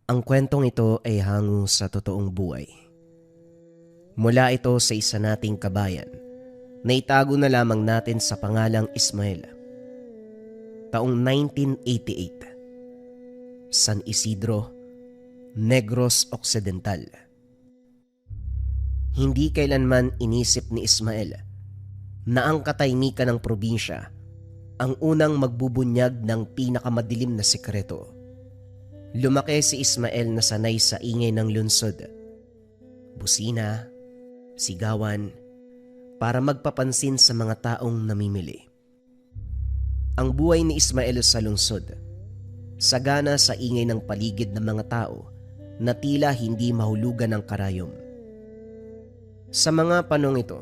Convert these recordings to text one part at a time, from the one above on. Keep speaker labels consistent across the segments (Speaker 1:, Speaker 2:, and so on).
Speaker 1: Ang kwentong ito ay hango sa totoong buhay. Mula ito sa isa nating kabayan na itago na lamang natin sa pangalang Ismael. Taong 1988, San Isidro, Negros Occidental. Hindi kailanman inisip ni Ismael na ang katahimikan ng probinsya ang unang magbubunyag ng pinakamadilim na sikreto. Lumaki si Ismael na sanay sa ingay ng lungsod. Busina, sigawan, para magpapansin sa mga taong namimili. Ang buhay ni Ismael sa lungsod, sagana sa ingay ng paligid ng mga tao na tila hindi mahulugan ng karayom. Sa mga panong ito,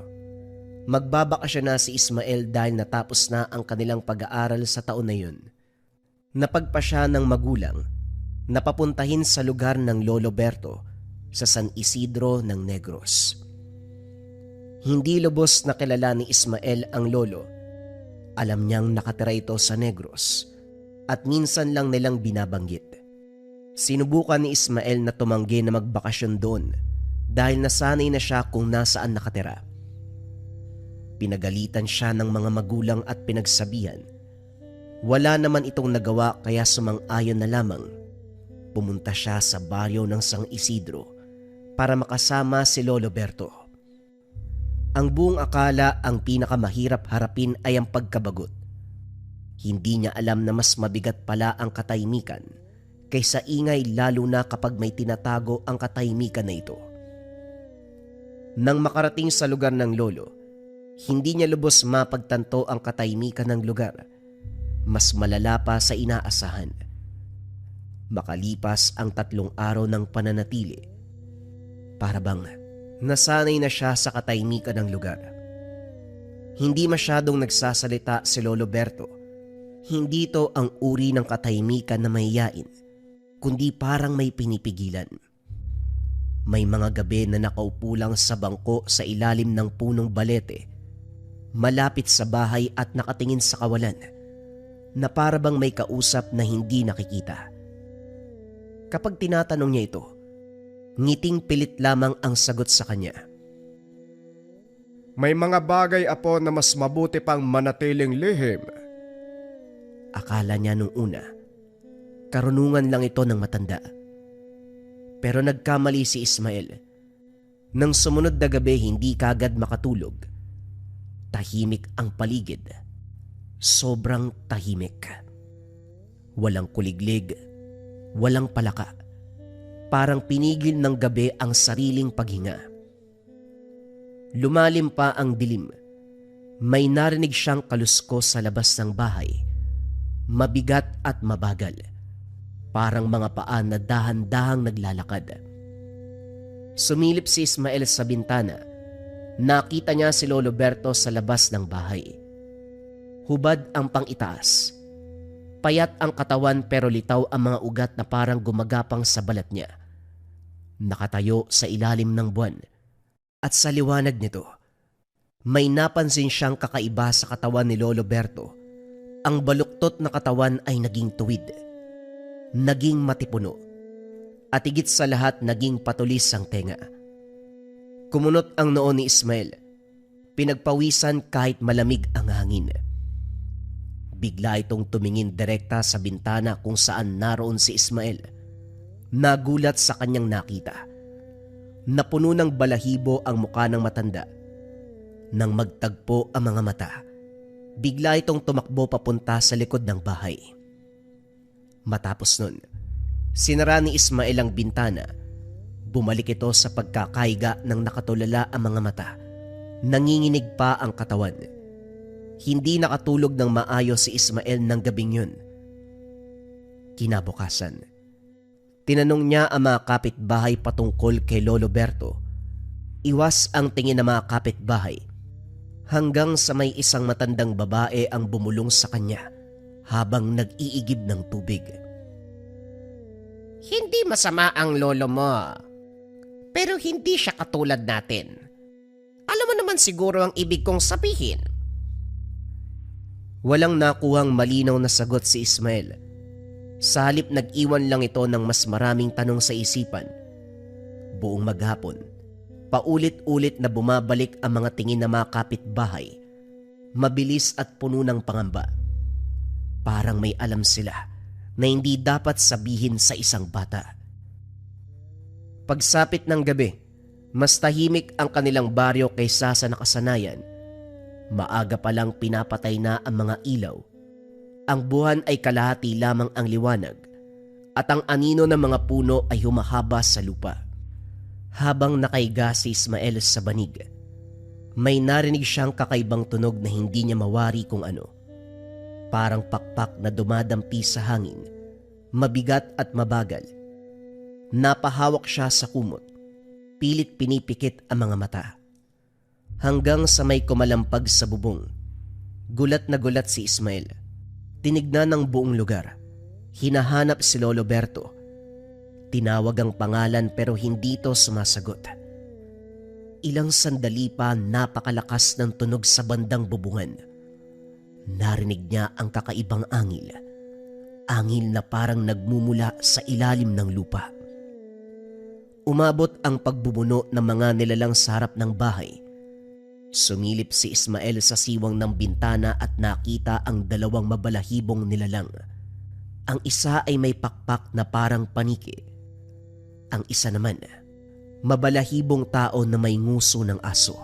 Speaker 1: magbabakasyon na si Ismael dahil natapos na ang kanilang pag-aaral sa taon na yun. Napagpa siya ng magulang na papuntahin sa lugar ng Lolo Berto sa San Isidro ng Negros. Hindi lubos na kilala ni Ismael ang lolo. Alam niyang nakatira ito sa Negros at minsan lang nilang binabanggit. Sinubukan ni Ismael na tumanggi na magbakasyon doon dahil nasanay na siya kung nasaan nakatira. Pinagalitan siya ng mga magulang at pinagsabihan. Wala naman itong nagawa kaya sumang-ayon na lamang. Pumunta siya sa baryo ng San Isidro para makasama si Lolo Berto. Ang buong akala ang pinakamahirap harapin ay ang pagkabagot. Hindi niya alam na mas mabigat pala ang katahimikan kaysa ingay, lalo na kapag may tinatago ang katahimikan na ito. Nang makarating sa lugar ng lolo, hindi niya lubos mapagtanto ang katahimikan ng lugar. Mas malala pa sa inaasahan. Makalipas ang 3 araw ng pananatili, para bang nasanay na siya sa katahimikan ng lugar. Hindi masyadong nagsasalita si Lolo Berto. Hindi ito ang uri ng katahimikan na mahiyain, kundi parang may pinipigilan. May mga gabi na nakaupo lang sa bangko sa ilalim ng punong balete, malapit sa bahay at nakatingin sa kawalan, na para bang may kausap na hindi nakikita. Kapag tinatanong niya ito, ngiting pilit lamang ang sagot sa kanya.
Speaker 2: May mga bagay, apo, na mas mabuti pang manatiling lihim.
Speaker 1: Akala niya nung una, karunungan lang ito ng matanda. Pero nagkamali si Ismael. Nang sumunod na gabi, hindi kagad makatulog. Tahimik ang paligid. Sobrang tahimik. Walang kuliglig, walang palaka. Parang pinigil ng gabi ang sariling paghinga. Lumalim pa ang dilim. May narinig siyang kaluskos sa labas ng bahay. Mabigat at mabagal. Parang mga paa na dahan-dahang naglalakad. Sumilip si Ismael sa bintana. Nakita niya si Lolo Berto sa labas ng bahay. Hubad ang pang-itaas. Payat ang katawan pero litaw ang mga ugat na parang gumagapang sa balat niya. Nakatayo sa ilalim ng buwan. At sa liwanag nito, may napansin siyang kakaiba sa katawan ni Lolo Berto. Ang baluktot na katawan ay naging tuwid. Naging matipuno. At higit sa lahat, naging patulis ang tenga. Kumunot ang noo ni Ismael. Pinagpawisan kahit malamig ang hangin. Bigla itong tumingin direkta sa bintana kung saan naroon si Ismael. Nagulat sa kanyang nakita. Napuno ng balahibo ang mukha ng matanda. Nang magtagpo ang mga mata, bigla itong tumakbo papunta sa likod ng bahay. Matapos nun, sinara ni Ismael ang bintana. Bumalik ito sa pagkakaiga ng nakatulala ang mga mata. Nanginginig pa ang katawan. Hindi nakatulog ng maayos si Ismael ng gabing yun. Kinabukasan, tinanong niya ang mga kapitbahay patungkol kay Lolo Berto. Iwas ang tingin ng mga kapitbahay hanggang sa may isang matandang babae ang bumulong sa kanya habang nag-iigib ng tubig.
Speaker 3: Hindi masama ang lolo mo, pero hindi siya katulad natin. Alam mo naman siguro ang ibig kong sabihin.
Speaker 1: Walang nakuhang malinaw na sagot si Ismael. Sa halip nag-iwan lang ito ng mas maraming tanong sa isipan. Buong maghapon, paulit-ulit na bumabalik ang mga tingin ng mga kapitbahay, mabilis at puno ng pangamba. Parang may alam sila na hindi dapat sabihin sa isang bata. Pagsapit ng gabi, mas tahimik ang kanilang baryo kaysa sa nakasanayan. Maaga pa lang pinapatay na ang mga ilaw. Ang buwan ay kalahati lamang ang liwanag at ang anino ng mga puno ay humahaba sa lupa. Habang nakaiga si Ismael sa banig, may narinig siyang kakaibang tunog na hindi niya mawari kung ano. Parang pakpak na dumadampi sa hangin, mabigat at mabagal. Napahawak siya sa kumot, pilit pinipikit ang mga mata. Hanggang sa may kumalampag sa bubong, gulat na gulat si Ismael. Tinignan ng buong lugar. Hinahanap si Lolo Berto. Tinawag ang pangalan pero hindi ito sumasagot. Ilang sandali pa napakalakas ng tunog sa bandang bubungan. Narinig niya ang kakaibang angil. Angil na parang nagmumula sa ilalim ng lupa. Umabot ang pagbubuno ng mga nilalang sa harap ng bahay. Sumilip si Ismael sa siwang ng bintana at nakita ang dalawang mabalahibong nilalang. Ang isa ay may pakpak na parang paniki. Ang isa naman, mabalahibong tao na may nguso ng aso.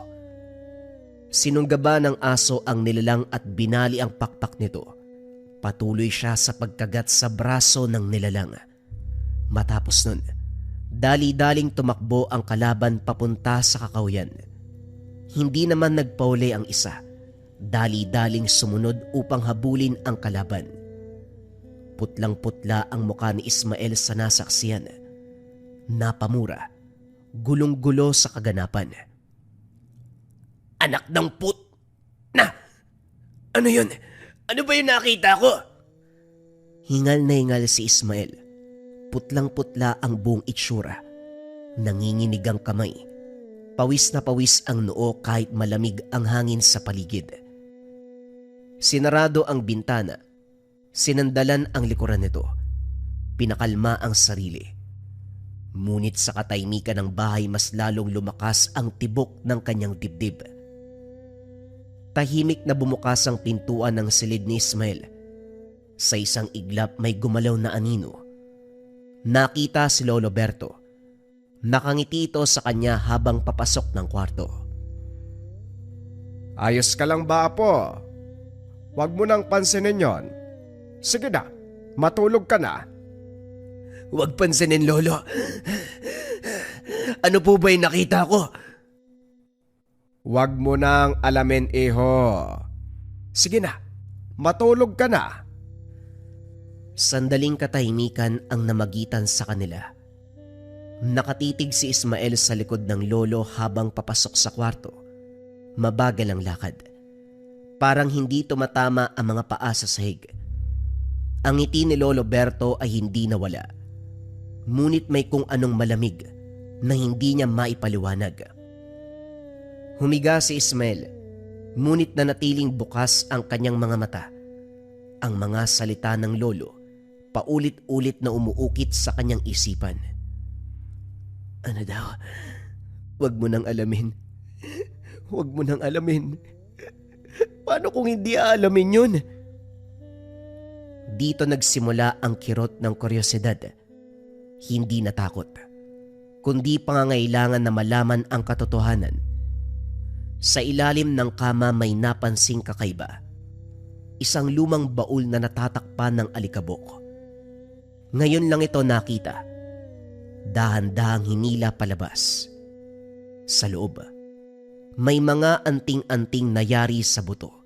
Speaker 1: Sinunggaba ng aso ang nilalang at binali ang pakpak nito. Patuloy siya sa pagkagat sa braso ng nilalang. Matapos nun, dali-daling tumakbo ang kalaban papunta sa kakawyan. Hindi naman nagpauli ang isa. Dali-daling sumunod upang habulin ang kalaban. Putlang-putla ang mukha ni Ismael sa nasaksiyan. Napamura, gulong-gulo sa kaganapan.
Speaker 3: Anak ng put! Na! Ano yun? Ano ba yung nakita ko?
Speaker 1: Hingal na hingal si Ismael. Putlang-putla ang buong itsura. Nanginginig ang kamay. Pawis na pawis ang noo kahit malamig ang hangin sa paligid. Sinarado ang bintana. Sinandalan ang likuran nito. Pinakalma ang sarili. Ngunit sa katahimikan ng bahay mas lalong lumakas ang tibok ng kanyang dibdib. Tahimik na bumukas ang pintuan ng silid ni Ismael. Sa isang iglap may gumalaw na anino. Nakita si Lolo Berto. Nakangiti ito sa kanya habang papasok ng kwarto.
Speaker 2: Ayos ka lang ba, Apo? Huwag mo nang pansinin yon. Sige na, matulog ka na.
Speaker 3: Huwag pansinin, Lolo. Ano po ba yung nakita ko?
Speaker 2: Huwag mo nang alamin, Iho. Sige na, matulog ka na.
Speaker 1: Sandaling katahimikan ang namagitan sa kanila. Nakatitig si Ismael sa likod ng lolo habang papasok sa kwarto. Mabagal ang lakad. Parang hindi tumatama ang mga paa sa sahig. Ang ngiti ni Lolo Berto ay hindi nawala. Ngunit may kung anong malamig na hindi niya maipaliwanag. Humiga si Ismael, ngunit nanatiling bukas ang kanyang mga mata. Ang mga salita ng lolo, paulit-ulit na umuukit sa kanyang isipan. Ano daw? Huwag mo nang alamin. Huwag mo nang alamin. Paano kung hindi aalamin yun? Dito nagsimula ang kirot ng kuryosidad. Hindi natakot, kundi pangangailangan na malaman ang katotohanan. Sa ilalim ng kama may napansing kakaiba. Isang lumang baul na natatakpan ng alikabok. Ngayon lang ito nakita. Dahan-dahang hinila palabas. Sa loob, may mga anting-anting nayari sa buto.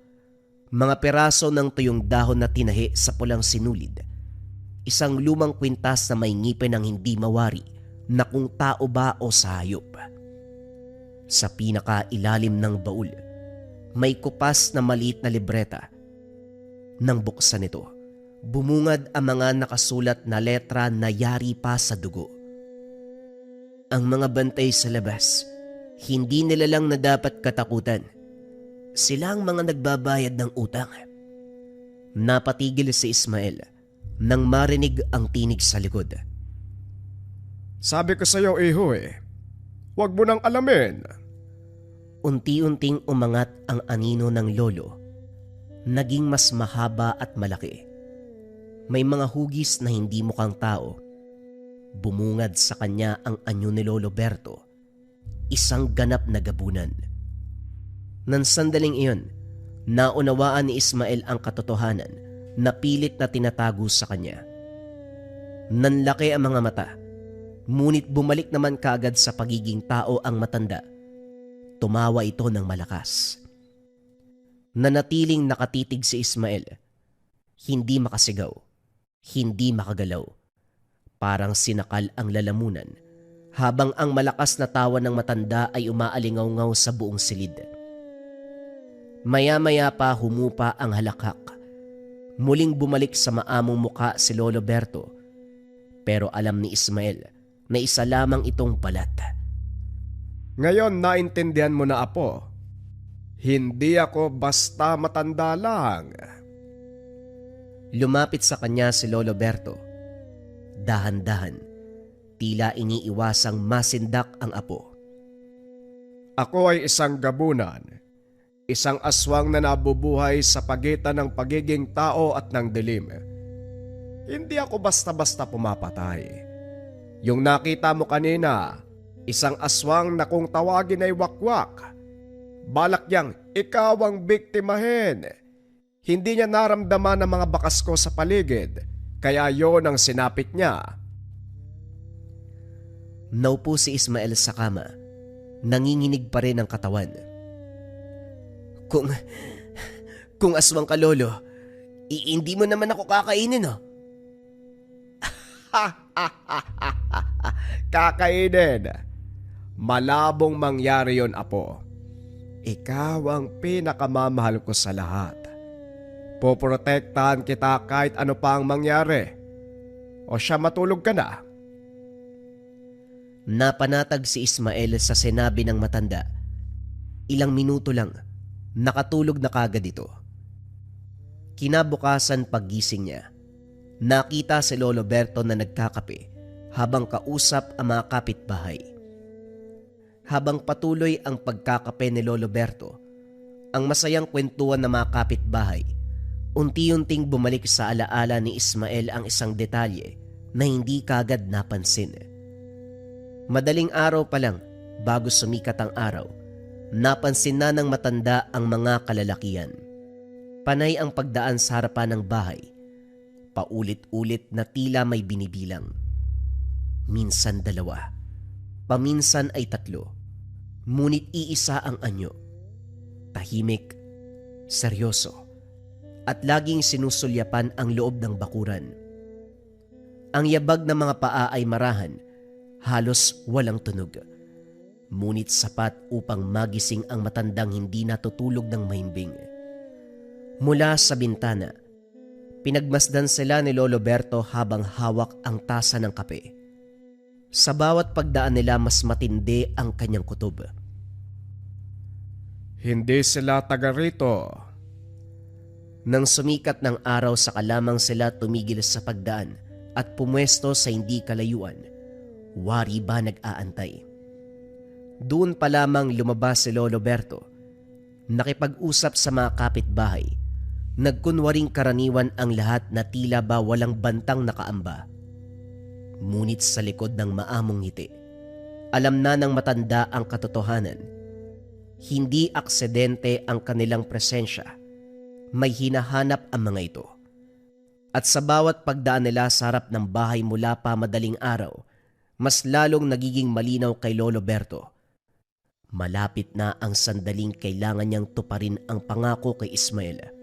Speaker 1: Mga peraso ng tuyong dahon na tinahi sa pulang sinulid. Isang lumang kwintas na may ngipin ng hindi mawari na kung tao ba o sa hayop. Sa pinakailalim ng baul, may kupas na maliit na libreta. Nang buksan ito, bumungad ang mga nakasulat na letra na yari pa sa dugo. Ang mga bantay sa labas, hindi nila lang na dapat katakutan. Sila ang mga nagbabayad ng utang. Napatigil si Ismael nang marinig ang tinig sa likod.
Speaker 2: Sabi ko sa iyo, iho huwag mo nang alamin.
Speaker 1: Unti-unting umangat ang anino ng lolo. Naging mas mahaba at malaki. May mga hugis na hindi mukhang tao. Bumungad sa kanya ang anyo ni Lolo Berto. Isang ganap na gabunan. Nang sandaling iyon, naunawaan ni Ismael ang katotohanan na pilit na tinatago sa kanya. Nanlaki ang mga mata, ngunit bumalik naman kaagad sa pagiging tao ang matanda. Tumawa ito ng malakas. Nanatiling nakatitig si Ismael. Hindi makasigaw, hindi makagalaw. Parang sinakal ang lalamunan habang ang malakas na tawa ng matanda ay umaalingaw-ngaw sa buong silid. Maya-maya pa humupa ang halakhak. Muling bumalik sa maamong muka si Lolo Berto. Pero alam ni Ismael na isa lamang itong balat.
Speaker 2: Ngayon naintindihan mo na, apo. Hindi ako basta matanda lang.
Speaker 1: Lumapit sa kanya si Lolo Berto. Dahan-dahan, tila iniiwasang masindak ang apo.
Speaker 2: Ako ay isang gabunan. Isang aswang na nabubuhay sa pagitan ng pagiging tao at ng dilim. Hindi ako basta-basta pumapatay. Yung nakita mo kanina, isang aswang na kung tawagin ay wakwak. Balak niyang ikaw ang biktimahin. Hindi niya naramdaman ang mga bakas ko sa paligid, kaya yon ang sinapit niya.
Speaker 1: Naupo si Ismael sa kama. Nanginginig pa rin ang katawan. Kung aswang ka, Lolo, hindi mo naman ako kakainin, oh.
Speaker 2: Kakainin. Malabong mangyari yon, apo. Ikaw ang pinakamamahal ko sa lahat. Poprotektahan kita kahit ano pa ang mangyari. O siya, matulog ka na.
Speaker 1: Napanatag si Ismael sa sinabi ng matanda. Ilang minuto lang, nakatulog na kagad ito. Kinabukasan paggising niya, nakita si Lolo Berto na nagkakape habang kausap ang mga kapitbahay. Habang patuloy ang pagkakape ni Lolo Berto, ang masayang kwentuhan ng mga kapitbahay, unti-unting bumalik sa alaala ni Ismael ang isang detalye na hindi kagad napansin. Madaling araw pa lang, bago sumikat ang araw, napansin na ng matanda ang mga kalalakian. Panay ang pagdaan sa harapan ng bahay. Paulit-ulit na tila may binibilang. Minsan 2, paminsan ay 3. Ngunit iisa ang anyo. Tahimik, seryoso, at laging sinusulyapan ang loob ng bakuran. Ang yabag ng mga paa ay marahan, halos walang tunog. Ngunit sapat upang magising ang matandang hindi natutulog ng mahimbing. Mula sa bintana, pinagmasdan sila ni Lolo Berto habang hawak ang tasa ng kape. Sa bawat pagdaan nila mas matindi ang kanyang kutob.
Speaker 2: Hindi sila taga rito.
Speaker 1: Nang sumikat ng araw saka lamang sila tumigil sa pagdaan at pumwesto sa hindi kalayuan. Wari ba nag-aantay? Doon pa lamang lumabas si Lolo Berto. Nakipag-usap sa mga kapitbahay. Nagkunwaring karaniwan ang lahat na tila ba walang bantang nakaamba. Ngunit sa likod ng maamong ngiti, alam na ng matanda ang katotohanan. Hindi aksidente ang kanilang presensya. May hinahanap ang mga ito. At sa bawat pagdaan nila sa harap ng bahay mula pa madaling araw, mas lalong nagiging malinaw kay Lolo Berto. Malapit na ang sandaling kailangan niyang tuparin ang pangako kay Ismael.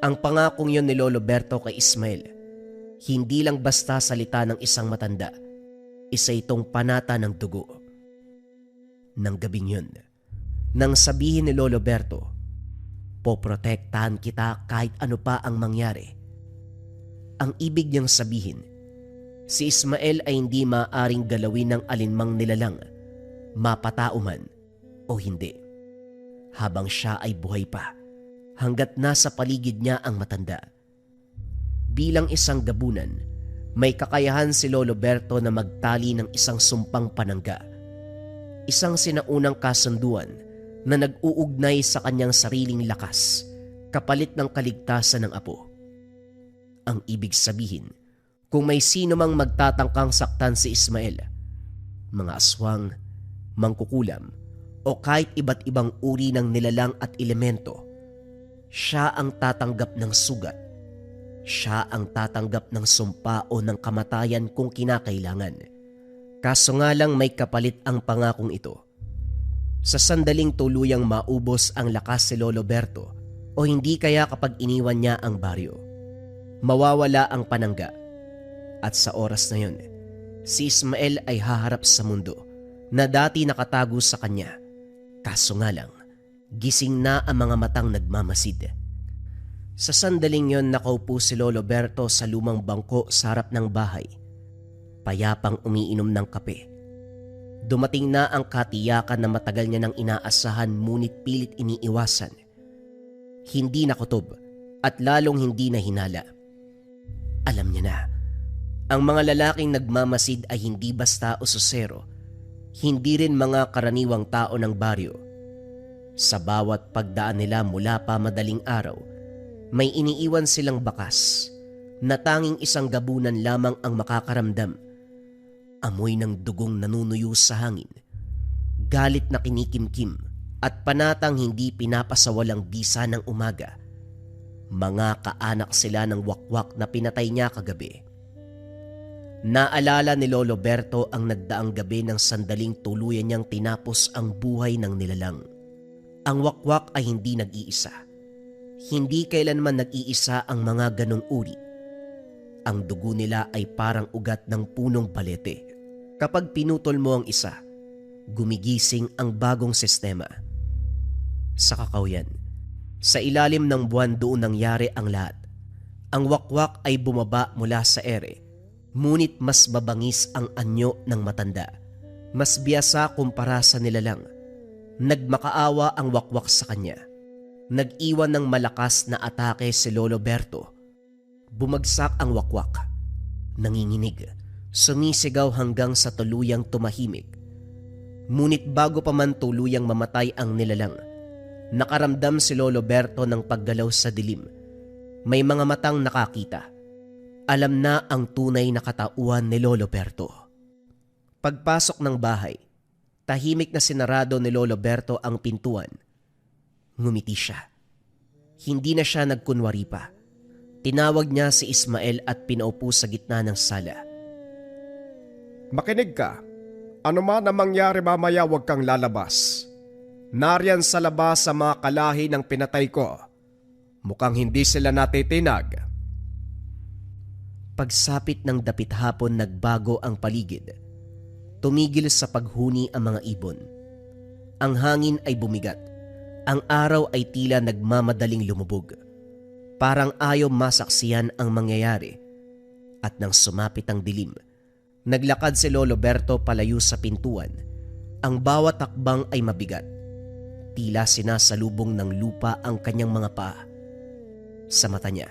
Speaker 1: Ang pangakong yon ni Lolo Berto kay Ismael, hindi lang basta salita ng isang matanda, isa itong panata ng dugo. Nang gabing yun, nang sabihin ni Lolo Berto, poprotektahan kita kahit ano pa ang mangyari. Ang ibig niyang sabihin, si Ismael ay hindi maaaring galawin ng alinmang nilalang, mapatao man o hindi, habang siya ay buhay pa, hanggat nasa paligid niya ang matanda. Bilang isang gabunan, may kakayahan si Lolo Berto na magtali ng isang sumpang panangga. Isang sinaunang kasunduan na nag-uugnay sa kanyang sariling lakas kapalit ng kaligtasan ng apo. Ang ibig sabihin, kung may sino mang magtatangkang saktan si Ismael, mga aswang, mangkukulam, o kahit iba't ibang uri ng nilalang at elemento, siya ang tatanggap ng sugat. Siya ang tatanggap ng sumpa o ng kamatayan kung kinakailangan. Kaso nga lang may kapalit ang pangakong ito. Sa sandaling tuluyang maubos ang lakas si Lolo Berto o hindi kaya kapag iniwan niya ang baryo, mawawala ang panangga. At sa oras na yun, si Ismael ay haharap sa mundo na dati nakatago sa kanya. Kaso nga lang, gising na ang mga matang nagmamasid. Sa sandaling yon nakaupo si Lolo Berto sa lumang bangko sa harap ng bahay, payapang umiinom ng kape. Dumating na ang katiyakan na matagal niya nang inaasahan ngunit pilit iniiwasan. Hindi nakutob at lalong hindi na hinala. Alam niya na, ang mga lalaking nagmamasid ay hindi basta usosero, hindi rin mga karaniwang tao ng baryo. Sa bawat pagdaan nila mula pa madaling araw, may iniiwan silang bakas na tanging isang gabunan lamang ang makakaramdam. Amoy ng dugong nanunuyo sa hangin, galit na kinikimkim at panatang hindi pinapasawalang bisa ng umaga. Mga kaanak sila ng wakwak na pinatay niya kagabi. Naalala ni Lolo Berto ang nagdaang gabi ng sandaling tuluyan niyang tinapos ang buhay ng nilalang. Ang wakwak ay hindi nag-iisa. Hindi kailanman nag-iisa ang mga ganong uri. Ang dugo nila ay parang ugat ng punong balete. Kapag pinutol mo ang isa, gumigising ang bagong sistema. Sa Kakawyan, sa ilalim ng buwan doon nangyari ang lahat. Ang wakwak ay bumaba mula sa ere, ngunit mas mabangis ang anyo ng matanda. Mas biyasa kumpara sa nilalang. Nagmakaawa ang wakwak sa kanya. Nag-iwan ng malakas na atake si Lolo Berto. Bumagsak ang wakwak. Nanginginig, sumisigaw hanggang sa tuluyang tumahimik. Ngunit bago pa man tuluyang mamatay ang nilalang, nakaramdam si Lolo Berto ng paggalaw sa dilim. May mga matang nakakita. Alam na ang tunay na katauhan ni Lolo Berto. Pagpasok ng bahay, tahimik na sinarado ni Lolo Berto ang pintuan. Ngumiti siya. Hindi na siya nagkunwari pa. Tinawag niya si Ismael at pinaupo sa gitna ng sala.
Speaker 2: Makinig ka. Ano man ang mangyari mamaya, huwag kang lalabas. Nariyan sa labas sa mga kalahi ng pinatay ko. Mukhang hindi sila natitinag.
Speaker 1: Pagsapit ng dapit hapon nagbago ang paligid. Tumigil sa paghuni ang mga ibon. Ang hangin ay bumigat. Ang araw ay tila nagmamadaling lumubog. Parang ayaw masaksiyan ang mangyayari. At nang sumapit ang dilim, naglakad si Lolo Berto palayo sa pintuan. Ang bawat takbang ay mabigat. Tila sinasalubong ng lupa ang kanyang mga paa. Sa mata niya,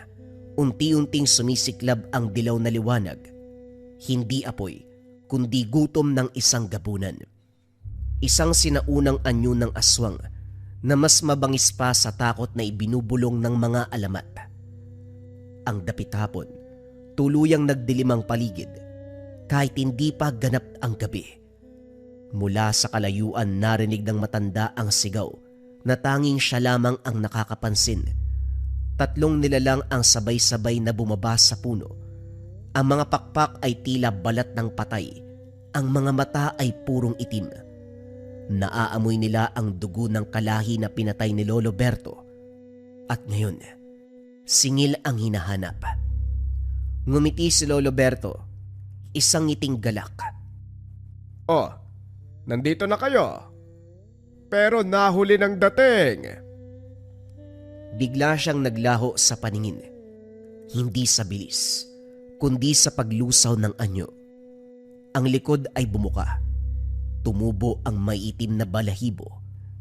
Speaker 1: unti-unting sumisiklab ang dilaw na liwanag. Hindi apoy, kundi gutom ng isang gabunan. Isang sinaunang anyo ng aswang na mas mabangis pa sa takot na ibinubulong ng mga alamat. Ang dapit hapon, tuluyang nagdilim ang paligid, kahit hindi pa ganap ang gabi. Mula sa kalayuan narinig ng matanda ang sigaw na tanging siya lamang ang nakakapansin. 3 nilalang ang sabay-sabay na bumaba sa puno. Ang mga pakpak ay tila balat ng patay. Ang mga mata ay purong itim. Naaamoy nila ang dugo ng kalahi na pinatay ni Lolo Berto. At ngayon, singil ang hinahanap. Ngumiti si Lolo Berto, isang ngiting galak.
Speaker 2: Oh, nandito na kayo. Pero nahuli ng dating.
Speaker 1: Bigla siyang naglaho sa paningin. Hindi sa bilis, kundi sa paglusaw ng anyo. Ang likod ay bumuka. Tumubo ang maitim na balahibo.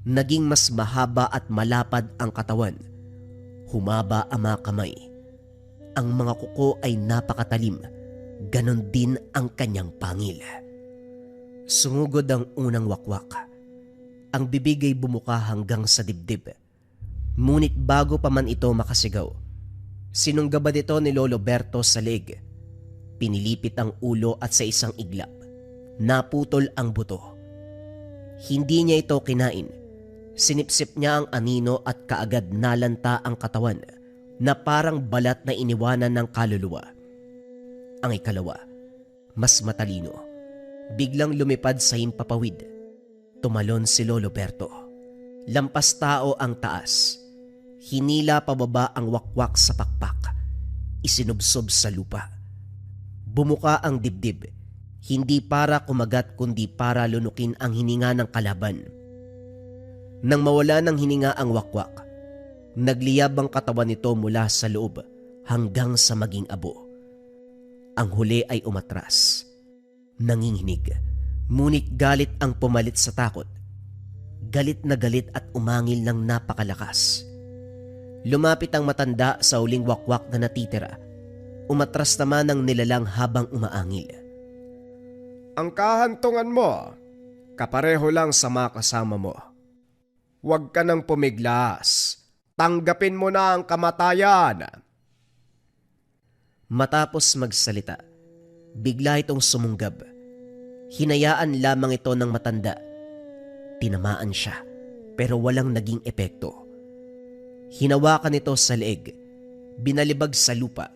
Speaker 1: Naging mas mahaba at malapad ang katawan. Humaba ang mga kamay. ang mga kuko ay napakatalim, ganon din ang kanyang pangil. Sumugod ang unang wakwak. Ang bibig ay bumuka hanggang sa dibdib. Ngunit bago pa man ito makasigaw, sinunggabad ito ni Lolo Berto sa leeg. Pinilipit ang ulo at sa isang iglap, naputol ang buto. Hindi niya ito kinain. Sinipsip niya ang anino at kaagad nalanta ang katawan na parang balat na iniwanan ng kaluluwa. Ang ikalawa, mas matalino. Biglang lumipad sa himpapawid. Tumalon si Lolo Berto. Lampas tao ang taas. Hinila pababa ang wakwak sa pakpak. Isinubsob sa lupa. Bumuka ang dibdib. Hindi para kumagat kundi para lunukin ang hininga ng kalaban. Nang mawala ng hininga ang wakwak, nagliyab ang katawan nito mula sa loob hanggang sa maging abo. Ang huli ay umatras. Nanginginig, ngunit galit ang pumalit sa takot. Galit na galit at umangil ng napakalakas. Lumapit ang matanda sa uling wakwak na natitira. Umatras naman ang nilalang habang umaangil.
Speaker 2: Ang kahantungan mo, kapareho lang sa mga kasama mo. Huwag ka nang pumiglas. Tanggapin mo na ang kamatayan.
Speaker 1: Matapos magsalita, bigla itong sumunggab. Hinayaan lamang ito ng matanda. Tinamaan siya, pero walang naging epekto. Hinawakan ito sa leeg, binalibag sa lupa.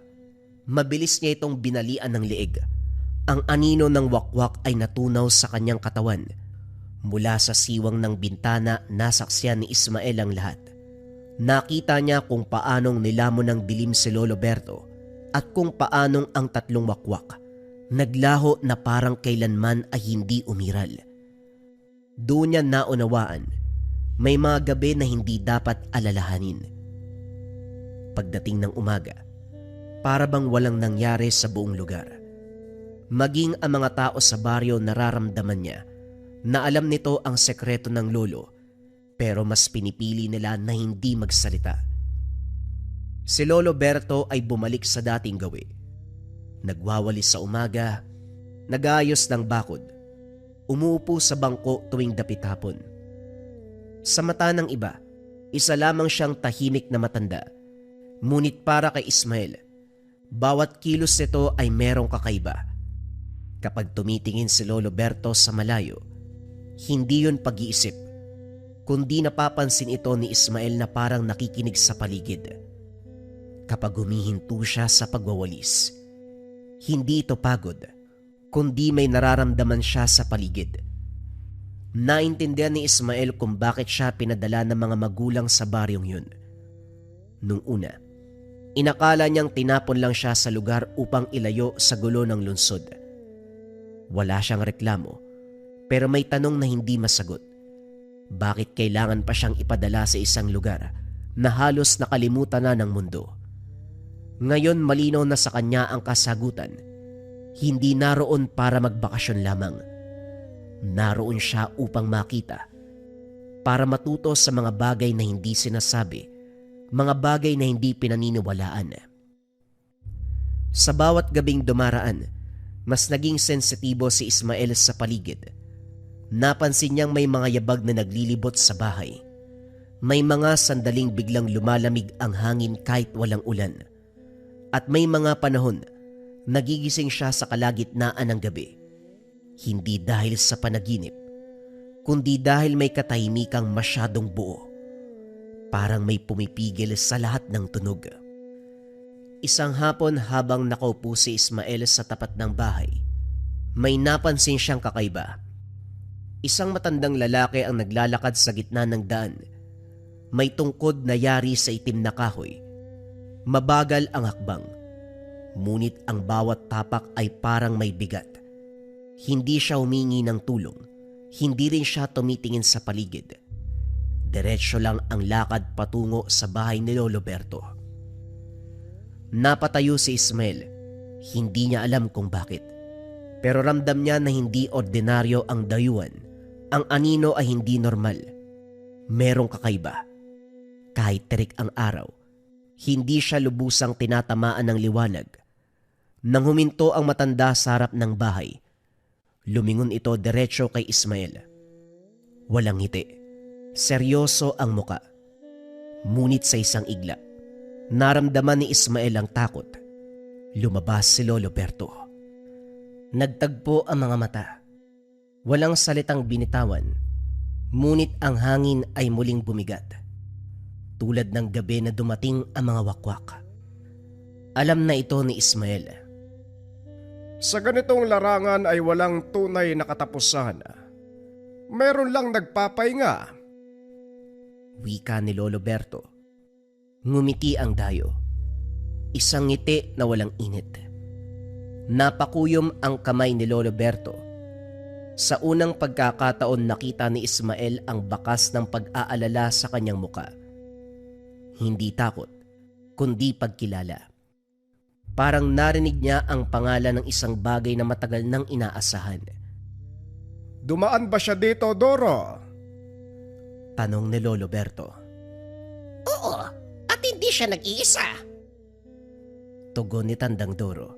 Speaker 1: Mabilis niya itong binalian ng leeg. Ang anino ng wakwak ay natunaw sa kanyang katawan. Mula sa siwang ng bintana, nasaksiyan ni Ismael ang lahat. Nakita niya kung paanong nilamon ng dilim si Lolo Berto at kung paanong ang tatlong wakwak naglaho na parang kailanman ay hindi umiral. Doon niya naunawaan, may mga gabi na hindi dapat alalahanin. Pagdating ng umaga, para bang walang nangyari sa buong lugar. Maging ang mga tao sa baryo nararamdaman niya na alam nito ang sekreto ng lolo, pero mas pinipili nila na hindi magsalita. Si Lolo Berto ay bumalik sa dating gawi. Nagwawalis sa umaga, nag-aayos ng bakod, umuupo sa bangko tuwing dapit hapon. Sa mata ng iba, isa lamang siyang tahimik na matanda. Ngunit para kay Ismael, bawat kilos nito ay merong kakaiba. Kapag tumitingin si Lolo Berto sa malayo, hindi yun pag-iisip, kundi napapansin ito ni Ismael na parang nakikinig sa paligid. Kapag humihinto siya sa pagwawalis, hindi ito pagod, kundi may nararamdaman siya sa paligid. Naintindihan ni Ismael kung bakit siya pinadala ng mga magulang sa baryong yun. Nung una, inakala niyang tinapon lang siya sa lugar upang ilayo sa gulo ng lungsod. Wala siyang reklamo, pero may tanong na hindi masagot. Bakit kailangan pa siyang ipadala sa isang lugar na halos nakalimutan na ng mundo? Ngayon malinaw na sa kanya ang kasagutan. Hindi naroon para magbakasyon lamang. Naroon siya upang makita, para matuto sa mga bagay na hindi sinasabi, mga bagay na hindi pinaniniwalaan. Sa bawat gabing dumaraan, mas naging sensitibo si Ismael sa paligid. Napansin niyang may mga yabag na naglilibot sa bahay. May mga sandaling biglang lumalamig ang hangin kahit walang ulan. At may mga panahon, nagigising siya sa kalagitnaan ng gabi. Hindi dahil sa panaginip, kundi dahil may katahimikang masyadong buo. Parang may pumipigil sa lahat ng tunog. Isang hapon habang nakaupo si Ismael sa tapat ng bahay, may napansin siyang kakaiba. Isang matandang lalaki ang naglalakad sa gitna ng daan. May tungkod na yari sa itim na kahoy. Mabagal ang hakbang, ngunit ang bawat tapak ay parang may bigat. Hindi siya humingi ng tulong, hindi rin siya tumitingin sa paligid. Diretso lang ang lakad patungo sa bahay ni Lolo Berto. Napatayo si Ismael, hindi niya alam kung bakit. Pero ramdam niya na hindi ordinaryo ang dayuhan. Ang anino ay hindi normal. Merong kakaiba. Kahit terik ang araw, Hindi siya lubusang tinatamaan ng liwanag. Nang huminto ang matanda sa harap ng bahay, lumingon ito diretso kay Ismael. Walang ngiti. Seryoso ang muka. Ngunit sa isang igla, naramdaman ni Ismael ang takot. Lumabas si Lolo Berto. Nagtagpo ang mga mata. Walang salitang binitawan, ngunit ang hangin ay muling bumigat. Tulad ng gabi na dumating ang mga wakwak. Alam na ito ni Ismael.
Speaker 2: Sa ganitong larangan ay walang tunay na katapusan. Meron lang nagpapahinga.
Speaker 1: Wika ni Lolo Berto. Ngumiti ang dayo. Isang ngiti na walang init. Napakuyom ang kamay ni Lolo Berto. Sa unang pagkakataon nakita ni Ismael ang bakas ng pag-aalala sa kanyang muka. Hindi takot, kundi pagkilala. Parang narinig niya ang pangalan ng isang bagay na matagal nang inaasahan.
Speaker 2: Dumaan ba siya dito, Doro?
Speaker 1: Tanong ni Lolo Berto.
Speaker 3: Oo, at hindi siya nag-iisa.
Speaker 1: Tugon ni Tandang Doro.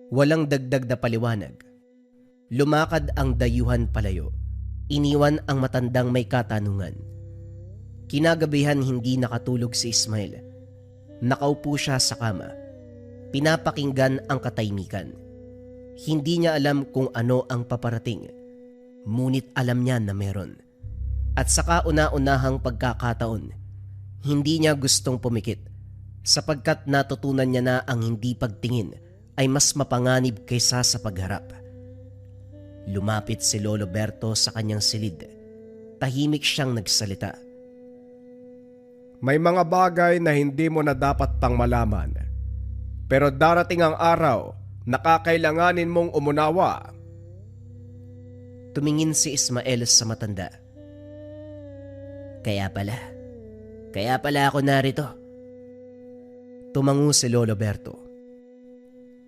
Speaker 1: Walang dagdag na paliwanag. Lumakad ang dayuhan palayo. Iniwan ang matandang may katanungan. Kinagabihan hindi nakatulog si Ismael. Nakaupo siya sa kama. Pinapakinggan ang katahimikan. Hindi niya alam kung ano ang paparating. Ngunit alam niya na meron. At sa kauna-unahang pagkakataon, hindi niya gustong pumikit sapagkat natutunan niya na ang hindi pagtingin ay mas mapanganib kaysa sa pagharap. Lumapit si Lolo Berto sa kanyang silid. Tahimik siyang nagsalita.
Speaker 2: May mga bagay na hindi mo na dapat pang malaman. Pero darating ang araw na kakailanganin mong umunawa.
Speaker 1: Tumingin si Ismael sa matanda. Kaya pala ako narito. Tumango si Lolo Berto.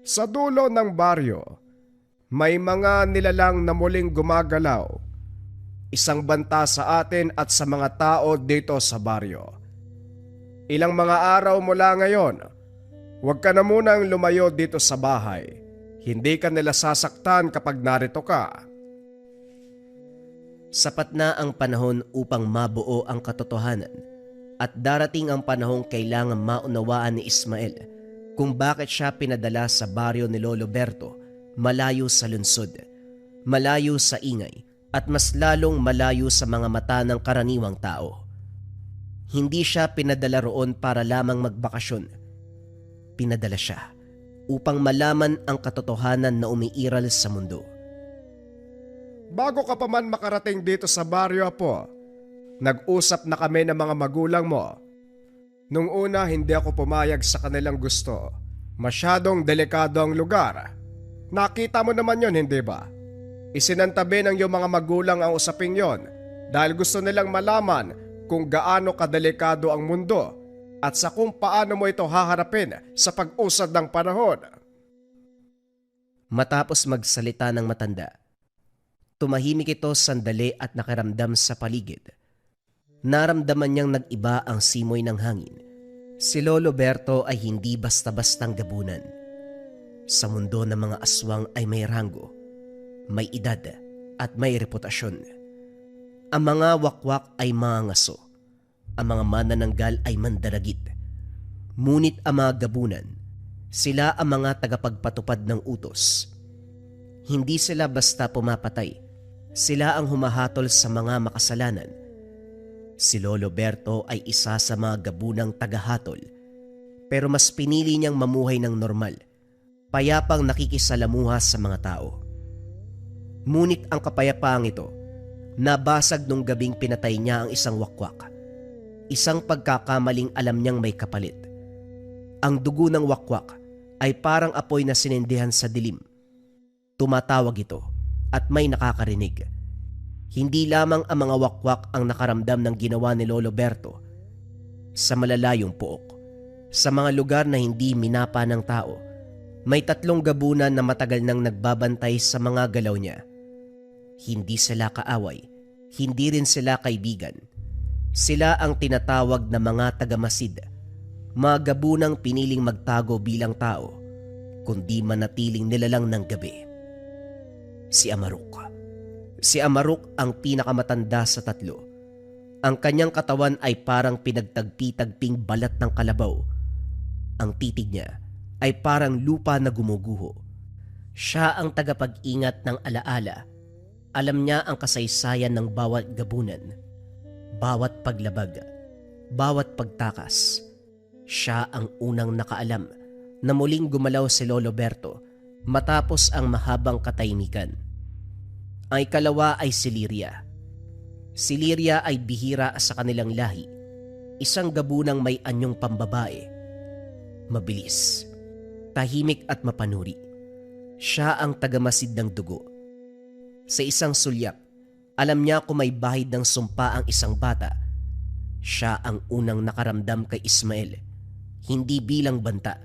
Speaker 2: Sa dulo ng baryo, may mga nilalang na muling gumagalaw. Isang banta sa atin at sa mga tao dito sa baryo. Ilang mga araw mula ngayon, huwag ka na munang lumayo dito sa bahay. Hindi ka nila sasaktan kapag narito ka.
Speaker 1: Sapat na ang panahon upang mabuo ang katotohanan at darating ang panahong kailangan maunawaan ni Ismael kung bakit siya pinadala sa baryo ni Lolo Berto, malayo sa lungsod, malayo sa ingay at mas lalong malayo sa mga mata ng karaniwang tao. Hindi siya pinadala roon para lamang magbakasyon. Pinadala siya upang malaman ang katotohanan na umiiral sa mundo.
Speaker 2: Bago ka pa man makarating dito sa baryo, Apo, nag-usap na kami ng mga magulang mo. Nung una, hindi ako pumayag sa kanilang gusto. Masyadong delikado ang lugar. Nakita mo naman yon, hindi ba? Isinantabi ng iyong mga magulang ang usaping yon dahil gusto nilang malaman kung gaano kadelikado ang mundo at sa kung paano mo ito haharapin sa pag-usad ng panahon.
Speaker 1: Matapos magsalita ng matanda, tumahimik ito sandali at nakiramdam sa paligid. Naramdaman niyang nag-iba ang simoy ng hangin. Si Lolo Berto ay hindi basta-bastang gabunan. Sa mundo ng mga aswang ay may ranggo, may edad at may reputasyon. Ang mga wakwak ay mga ngaso. Ang mga manananggal ay mandaragit. Ngunit ang mga gabunan, sila ang mga tagapagpatupad ng utos. Hindi sila basta pumapatay. Sila ang humahatol sa mga makasalanan. Si Lolo Berto ay isa sa mga gabunang tagahatol, pero mas pinili niyang mamuhay ng normal, payapang nakikisalamuha sa mga tao. Ngunit ang kapayapaang ito, nabasag nung gabing pinatay niya ang isang wakwak. Isang pagkakamaling alam niyang may kapalit. Ang dugo ng wakwak ay parang apoy na sinindihan sa dilim. Tumatawag ito at may nakakarinig. Hindi lamang ang mga wakwak ang nakaramdam ng ginawa ni Lolo Berto. Sa malalayong pook, sa mga lugar na hindi minapa ng tao, may 3 gabunan na matagal nang nagbabantay sa mga galaw niya. Hindi sila kaaway, hindi rin sila kaibigan. Sila ang tinatawag na mga tagamasid, mga gabunang piniling magtago bilang tao, kundi manatiling nilalang ng gabi. Si Amarok. Si Amarok ang pinakamatanda sa tatlo. Ang kanyang katawan ay parang pinagtagpi-tagping balat ng kalabaw. Ang titig niya ay parang lupa na gumuguho. Siya ang tagapag-ingat ng alaala. Alam niya ang kasaysayan ng bawat gabunan, bawat paglabag, bawat pagtakas. Siya ang unang nakaalam na muling gumalaw si Lolo Berto matapos ang mahabang katahimikan. Ang ikalawa ay si Liria. Si Liria ay bihira sa kanilang lahi, isang gabunang may anyong pambabae. Mabilis, tahimik at mapanuri. Siya ang tagamasid ng dugo. Sa isang sulyap, alam niya kung may bahid ng sumpa ang isang bata. Siya ang unang nakaramdam kay Ismael, hindi bilang banta,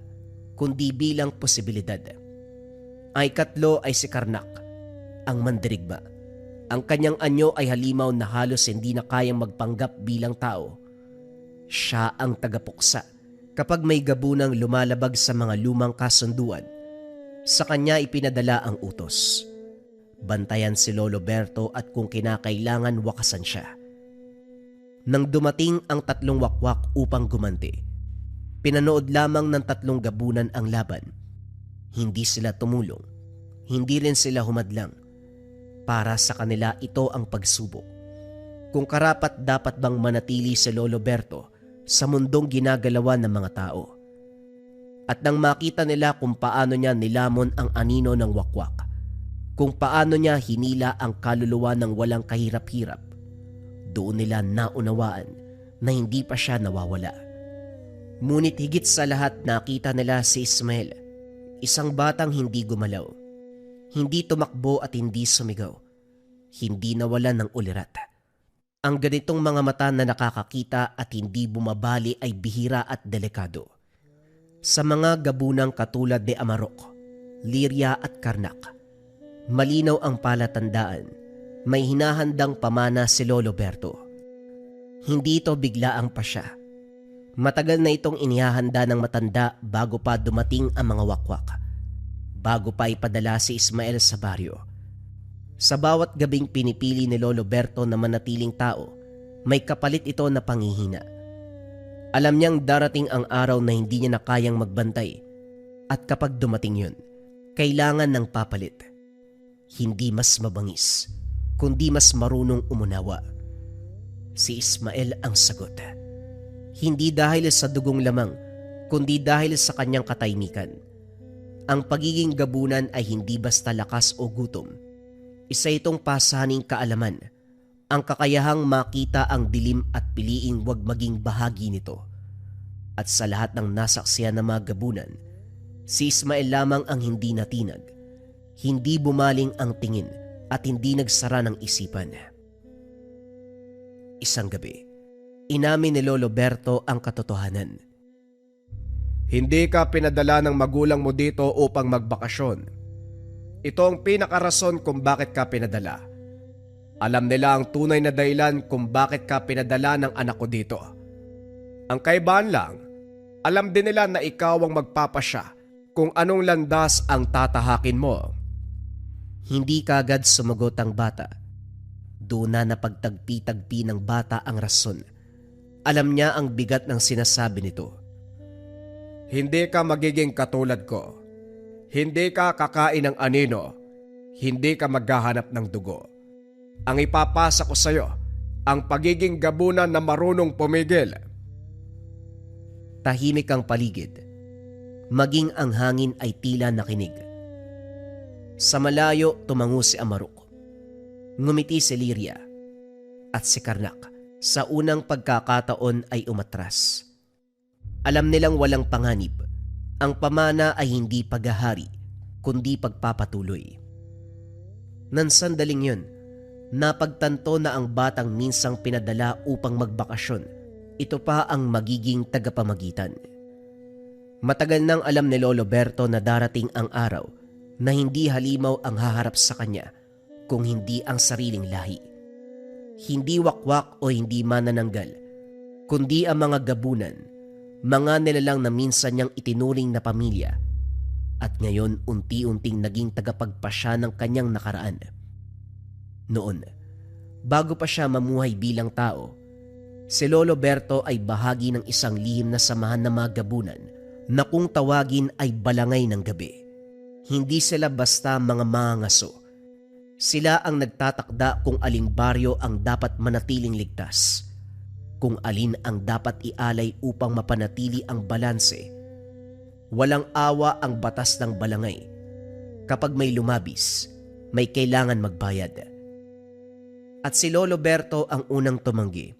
Speaker 1: kundi bilang posibilidad. Ang ikatlo ay si Karnak, ang mandirigma. Ang kanyang anyo ay halimaw na halos hindi na kayang magpanggap bilang tao. Siya ang tagapuksa kapag may gabunang lumalabag sa mga lumang kasunduan. Sa kanya ipinadala ang utos. Bantayan si Lolo Berto at kung kinakailangan wakasan siya. Nang dumating ang tatlong wakwak upang gumanti, pinanood lamang ng tatlong gabunan ang laban. Hindi sila tumulong, hindi rin sila humadlang. Para sa kanila ito ang pagsubok. Kung karapat dapat bang manatili si Lolo Berto sa mundong ginagalawan ng mga tao. At nang makita nila kung paano niya nilamon ang anino ng wakwak, kung paano niya hinila ang kaluluwa ng walang kahirap-hirap, doon nila naunawaan na hindi pa siya nawawala. Ngunit higit sa lahat nakita nila si Ismael, isang batang hindi gumalaw, hindi tumakbo at hindi sumigaw, hindi nawalan ng ulirat. Ang ganitong mga mata na nakakakita at hindi bumabali ay bihira at delikado. Sa mga gabunang katulad ni Amarok, Liria at Karnak, malinaw ang palatandaan, may hinahandang pamana si Lolo Berto. Hindi ito biglaang pasya. Matagal na itong inihahanda ng matanda bago pa dumating ang mga wakwak. Bago pa ipadala si Ismael sa baryo. Sa bawat gabing pinipili ni Lolo Berto na manatiling tao, may kapalit ito na panghihina. Alam niyang darating ang araw na hindi niya na kayang magbantay at kapag dumating yun, kailangan ng papalit. Hindi mas mabangis, kundi mas marunong umunawa. Si Ismael ang sagot. Hindi dahil sa dugong lamang, kundi dahil sa kanyang katahimikan. Ang pagiging gabunan ay hindi basta lakas o gutom. Isa itong pasaning kaalaman, ang kakayahang makita ang dilim at piliing wag maging bahagi nito. At sa lahat ng nasaksiyan ng mga gabunan, si Ismael lamang ang hindi natinag, hindi bumaling ang tingin at hindi nagsara ng isipan. Isang gabi, inamin ni Lolo Berto ang katotohanan.
Speaker 2: Hindi ka pinadala ng magulang mo dito upang magbakasyon. Ito ang pinakarason kung bakit ka pinadala. Alam nila ang tunay na dahilan kung bakit ka pinadala ng anak ko dito. Ang kaibahan lang, alam din nila na ikaw ang magpapasya kung anong landas ang tatahakin mo.
Speaker 1: Hindi kaagad sumagot ang bata. Doon na napagtagpi-tagpi ng bata ang rason. Alam niya ang bigat ng sinasabi nito.
Speaker 2: Hindi ka magiging katulad ko. Hindi ka kakain ng anino. Hindi ka maghahanap ng dugo. Ang ipapasa ko sa iyo, ang pagiging gabunan na marunong pumigil.
Speaker 1: Tahimik ang paligid. Maging ang hangin ay tila nakinig. Sa malayo tumango si Amarok. Ngumiti si Liria. At si Karnak sa unang pagkakataon ay umatras. Alam nilang walang panganib. Ang pamana ay hindi paghahari, kundi pagpapatuloy. Nang sandaling yun, napagtanto na ang batang minsang pinadala upang magbakasyon, ito pa ang magiging tagapamagitan. Matagal nang alam ni Lolo Berto na darating ang araw na hindi halimaw ang haharap sa kanya kung hindi ang sariling lahi. Hindi wakwak o hindi manananggal, kundi ang mga gabunan, mga nilalang na minsan niyang itinuring na pamilya, at ngayon unti-unting naging tagapagpasya ng kanyang nakaraan. Noon, bago pa siya mamuhay bilang tao, si Lolo Berto ay bahagi ng isang lihim na samahan ng mga gabunan na kung tawagin ay balangay ng gabi. Hindi sila basta mga mangangaso. Sila ang nagtatakda kung aling baryo ang dapat manatiling ligtas, kung alin ang dapat ialay upang mapanatili ang balanse. Walang awa ang batas ng balangay. Kapag may lumabis, may kailangan magbayad. At si Lolo Berto ang unang tumanggi.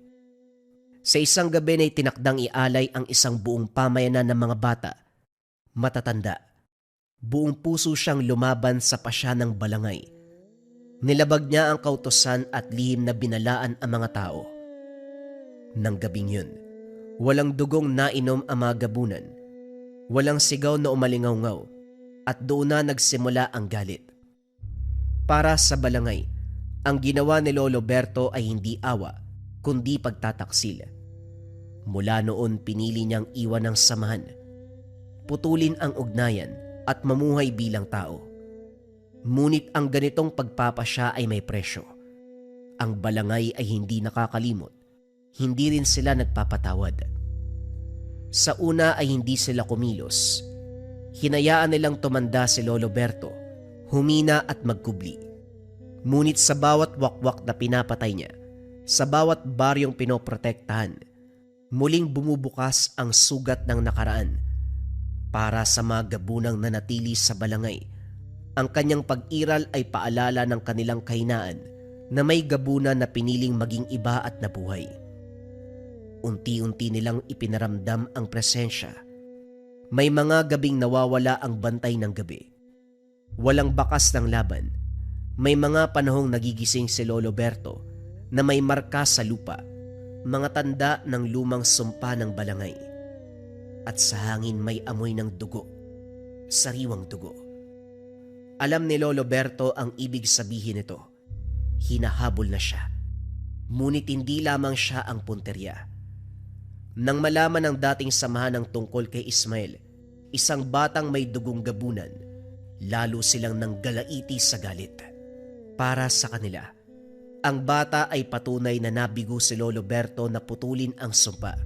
Speaker 1: Sa isang gabi na tinakdang ialay ang isang buong pamayanan ng mga bata, matatanda, buong puso siyang lumaban sa pasya ng balangay. Nilabag niya ang kautusan at lihim na binalaan ang mga tao. Nang gabing yun, walang dugong nainom ang mga gabunan, walang sigaw na umalingaw-ngaw, at doon na nagsimula ang galit. Para sa balangay, ang ginawa ni Lolo Berto ay hindi awa, kundi pagtataksil. Mula noon pinili niyang iwan ang samahan, putulin ang ugnayan at mamuhay bilang tao. Ngunit ang ganitong pagpapasya ay may presyo. Ang balangay ay hindi nakakalimot, hindi rin sila nagpapatawad. Sa una ay hindi sila kumilos. Hinayaan nilang tumanda si Lolo Berto, humina at magkubli. Ngunit sa bawat wakwak na pinapatay niya, sa bawat baryong pinoprotektahan, muling bumubukas ang sugat ng nakaraan. Para sa mga gabunang nanatili sa balangay, ang kanyang pag-iral ay paalala ng kanilang kahinaan na may gabunan na piniling maging iba at nabuhay. Unti-unti nilang ipinaramdam ang presensya. May mga gabing nawawala ang bantay ng gabi. Walang bakas ng laban. May mga panahong nagigising si Lolo Berto na may marka sa lupa, mga tanda ng lumang sumpa ng balangay. At sa hangin may amoy ng dugo, sariwang dugo. Alam ni Lolo Berto ang ibig sabihin nito. Hinahabol na siya. Ngunit hindi lamang siya ang punterya. Nang malaman ng dating samahan ng tungkol kay Ismael, isang batang may dugong gabunan, lalo silang nanggalaiti sa galit. Para sa kanila, ang bata ay patunay na nabigo si Lolo Berto na putulin ang sumpa.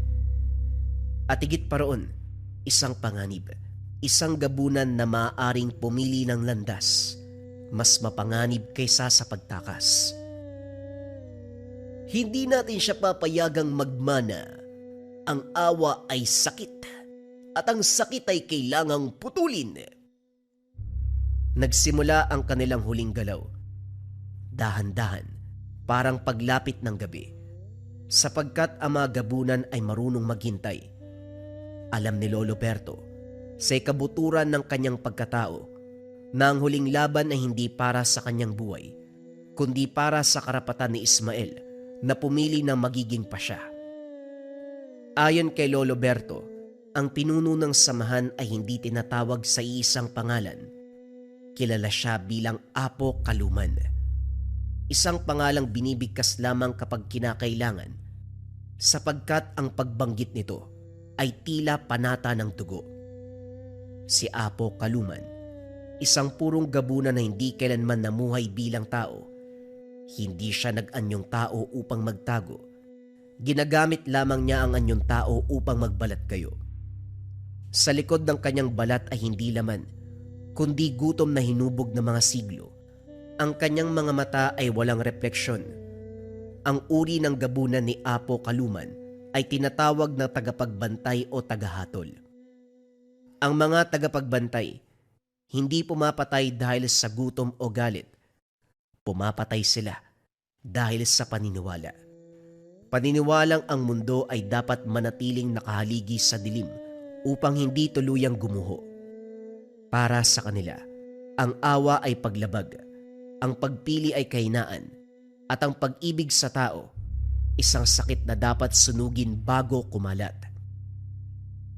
Speaker 1: At higit pa roon, isang panganib. Isang gabunan na maaaring pumili ng landas, mas mapanganib kaysa sa pagtakas. Hindi natin siya papayagang magmana. Ang awa ay sakit, at ang sakit ay kailangang putulin. Nagsimula ang kanilang huling galaw. Dahan-dahan, parang paglapit ng gabi, sapagkat ang mga gabunan ay marunong maghintay. Alam ni Lolo Berto, sa kabuturan ng kanyang pagkatao, na ang huling laban ay hindi para sa kanyang buhay, kundi para sa karapatan ni Ismael na pumili ng magiging pasya. Ayon kay Lolo Berto, ang pinuno ng samahan ay hindi tinatawag sa isang pangalan. Kilala siya bilang Apo Kaluman. Isang pangalang binibigkas lamang kapag kinakailangan, sapagkat ang pagbanggit nito ay tila panata ng dugo. Si Apo Kaluman, isang purong gabunan na hindi kailanman namuhay bilang tao. Hindi siya nag-anyong tao upang magtago. Ginagamit lamang niya ang anyong tao upang magbalat kayo. Sa likod ng kanyang balat ay hindi laman, kundi gutom na hinubog ng mga siglo. Ang kanyang mga mata ay walang refleksyon. Ang uri ng gabunan ni Apo Kaluman ay tinatawag na tagapagbantay o tagahatol. Ang mga tagapagbantay, hindi pumapatay dahil sa gutom o galit. Pumapatay sila dahil sa paniniwala. Paniniwalang ang mundo ay dapat manatiling nakahaligi sa dilim upang hindi tuluyang gumuho. Para sa kanila, ang awa ay paglabag, ang pagpili ay kahinaan, at ang pag-ibig sa tao, isang sakit na dapat sunugin bago kumalat.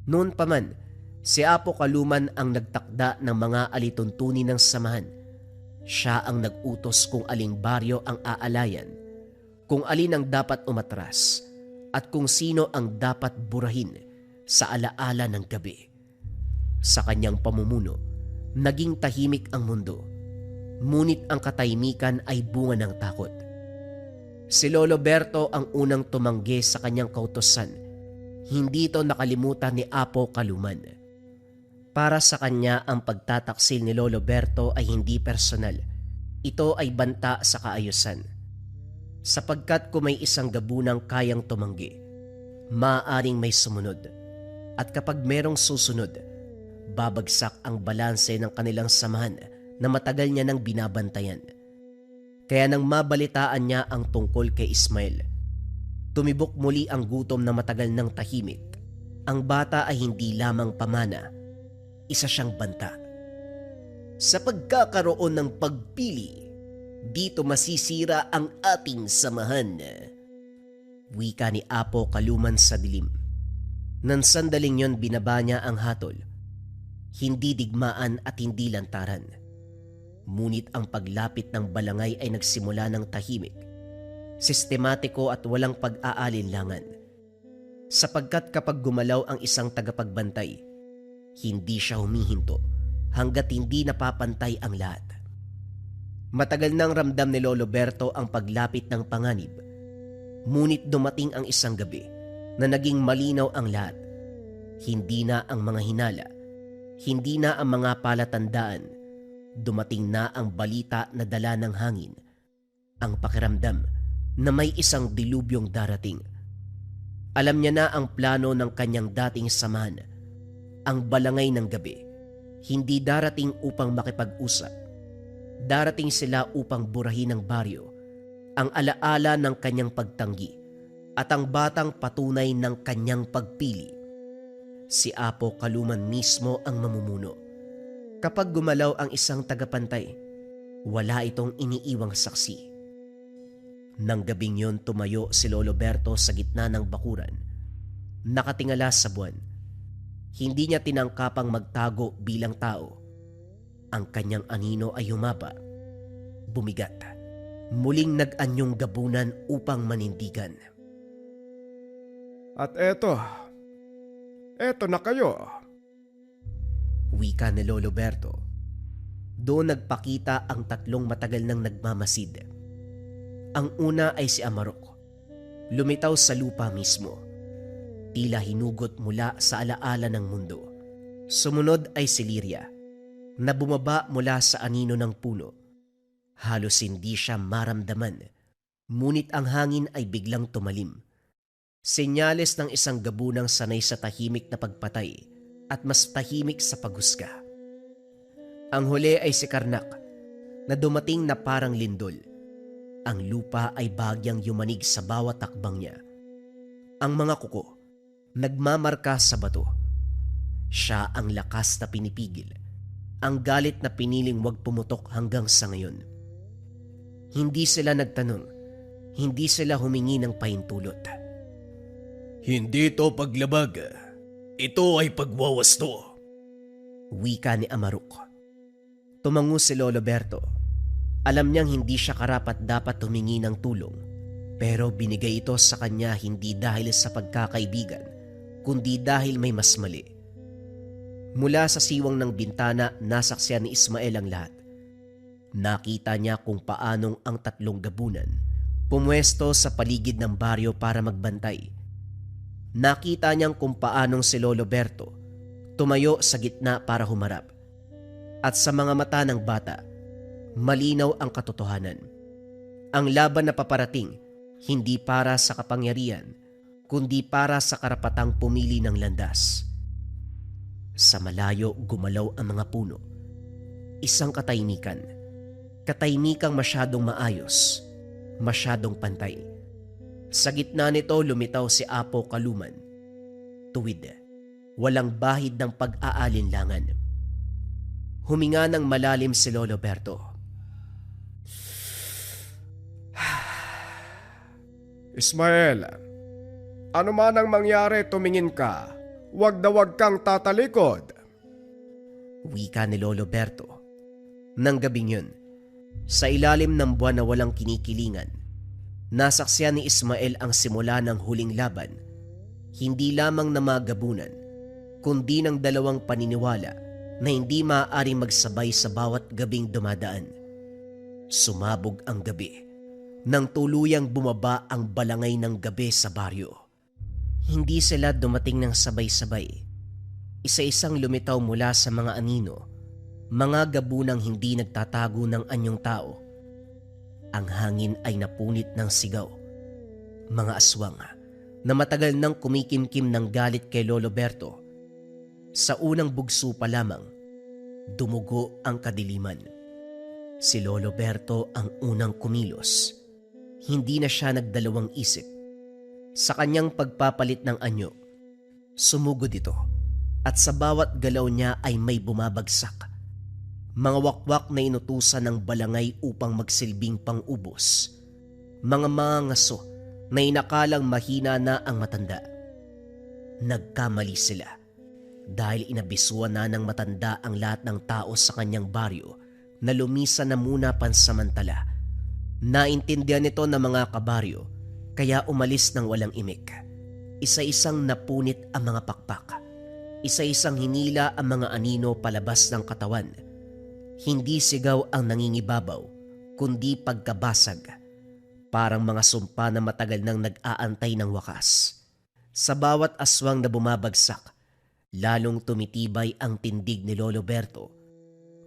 Speaker 1: Noon pa man, si Apo Kaluman ang nagtakda ng mga alituntunin ng samahan. Siya ang nag-utos kung aling baryo ang aalayan, kung alin ang dapat umatras, at kung sino ang dapat burahin sa alaala ng gabi. Sa kanyang pamumuno, naging tahimik ang mundo, ngunit ang katahimikan ay bunga ng takot. Si Lolo Berto ang unang tumanggi sa kanyang kautusan. Hindi ito nakalimutan ni Apo Kaluman. Para sa kanya, ang pagtataksil ni Lolo Berto ay hindi personal. Ito ay banta sa kaayusan. Sapagkat kung may isang gabunang kayang tumanggi, maaaring may sumunod. At kapag merong susunod, babagsak ang balanse ng kanilang samahan na matagal niya nang binabantayan. Kaya nang mabalitaan niya ang tungkol kay Ismael, tumibok muli ang gutom na matagal nang tahimik. Ang bata ay hindi lamang pamana, isa siyang banta. Sa pagkakaroon ng pagpili, dito masisira ang ating samahan. Wika ni Apo Kaluman sa dilim. Nang sandaling yon, binaba niya ang hatol. Hindi digmaan at hindi lantaran. Ngunit ang paglapit ng balangay ay nagsimula ng tahimik, sistematiko at walang pag-aalinlangan. Sapagkat kapag gumalaw ang isang tagapagbantay, hindi siya humihinto hanggat hindi napapantay ang lahat. Matagal nang ramdam ni Lolo Berto ang paglapit ng panganib. Ngunit dumating ang isang gabi na naging malinaw ang lahat. Hindi na ang mga hinala, hindi na ang mga palatandaan. Dumating na ang balita na dala ng hangin. Ang pakiramdam na may isang dilubyong darating. Alam niya na ang plano ng kanyang dating samahan. Ang balangay ng gabi, hindi darating upang makipag-usap. Darating sila upang burahin ang baryo, ang alaala ng kanyang pagtanggi at ang batang patunay ng kanyang pagpili. Si Apo Kaluman mismo ang mamumuno. Kapag gumalaw ang isang tagapantay, wala itong iniiwang saksi. Nang gabing yon, tumayo si Lolo Berto sa gitna ng bakuran. Nakatingala sa buwan. Hindi niya tinangkapang magtago bilang tao. Ang kanyang anino ay humaba, bumigat, muling nag-anyong gabunan upang manindigan.
Speaker 2: At eto na kayo.
Speaker 1: Wika ni Lolo Berto. Doon nagpakita ang tatlong matagal nang nagmamasid. Ang una ay si Amarok. Lumitaw sa lupa mismo. Tila hinugot mula sa alaala ng mundo. Sumunod ay si Liria, na bumaba mula sa anino ng puno. Halos hindi siya maramdaman, ngunit ang hangin ay biglang tumalim. Senyales ng isang gabunang sanay sa tahimik na pagpatay at mas tahimik sa paghusga. Ang huli ay si Karnak, na dumating na parang lindol. Ang lupa ay bahagyang yumanig sa bawat takbang niya. Ang mga kuko, nagmamarka sa bato. Siya ang lakas na pinipigil, ang galit na piniling wag pumutok hanggang sa ngayon. Hindi sila nagtanong, hindi sila humingi ng pahintulot.
Speaker 2: Hindi to paglabag. Ito ay pagwawasto.
Speaker 1: Wika ni Amarok. Tumango si Lolo Berto. Alam niyang hindi siya karapat dapat humingi ng tulong, pero binigay ito sa kanya hindi dahil sa pagkakaibigan, kundi dahil may mas mali. Mula sa siwang ng bintana, nasaksiyan ni Ismael ang lahat. Nakita niya kung paanong ang tatlong gabunan pumwesto sa paligid ng baryo para magbantay. Nakita niyang kung paanong si Lolo Berto tumayo sa gitna para humarap. At sa mga mata ng bata, malinaw ang katotohanan. Ang laban na paparating, hindi para sa kapangyarihan, kundi para sa karapatang pumili ng landas. Sa malayo, gumalaw ang mga puno. Isang katahimikan. Katahimikang masyadong maayos, masyadong pantay. Sa gitna nito, lumitaw si Apo Kaluman. Tuwid, walang bahid ng pag-aalinlangan. Huminga ng malalim si Lolo Berto.
Speaker 2: Ismael, ano man ang mangyari, tumingin ka. Huwag na huwag kang tatalikod.
Speaker 1: Wika ni Lolo Berto. Nang gabing yun, sa ilalim ng buwan na walang kinikilingan, nasaksiyan ni Ismael ang simula ng huling laban, hindi lamang na mga gabunan, kundi ng dalawang paniniwala na hindi maaaring magsabay sa bawat gabing dumadaan. Sumabog ang gabi nang tuluyang bumaba ang balangay ng gabi sa baryo. Hindi sila dumating ng sabay-sabay. Isa-isang lumitaw mula sa mga anino, mga gabunang hindi nagtatago ng anyong tao. Ang hangin ay napunit ng sigaw. Mga aswang na matagal nang kumikimkim ng galit kay Lolo Berto. Sa unang bugso pa lamang, dumugo ang kadiliman. Si Lolo Berto ang unang kumilos. Hindi na siya nagdalawang isip. Sa kanyang pagpapalit ng anyo, sumugod ito at sa bawat galaw niya ay may bumabagsak. Mga wakwak na inutusan ng balangay upang magsilbing pang-ubos. Mga ngaso na inakalang mahina na ang matanda. Nagkamali sila dahil inabisuan na ng matanda ang lahat ng tao sa kanyang baryo na lumisan na muna pansamantala. Naintindihan nito ng mga kabaryo kaya umalis ng walang imik. Isa-isang napunit ang mga pakpak. Isa-isang hinila ang mga anino palabas ng katawan. Hindi sigaw ang nangingibabaw, kundi pagkabasag. Parang mga sumpa na matagal nang nag-aantay ng wakas. Sa bawat aswang na bumabagsak, lalong tumitibay ang tindig ni Lolo Berto.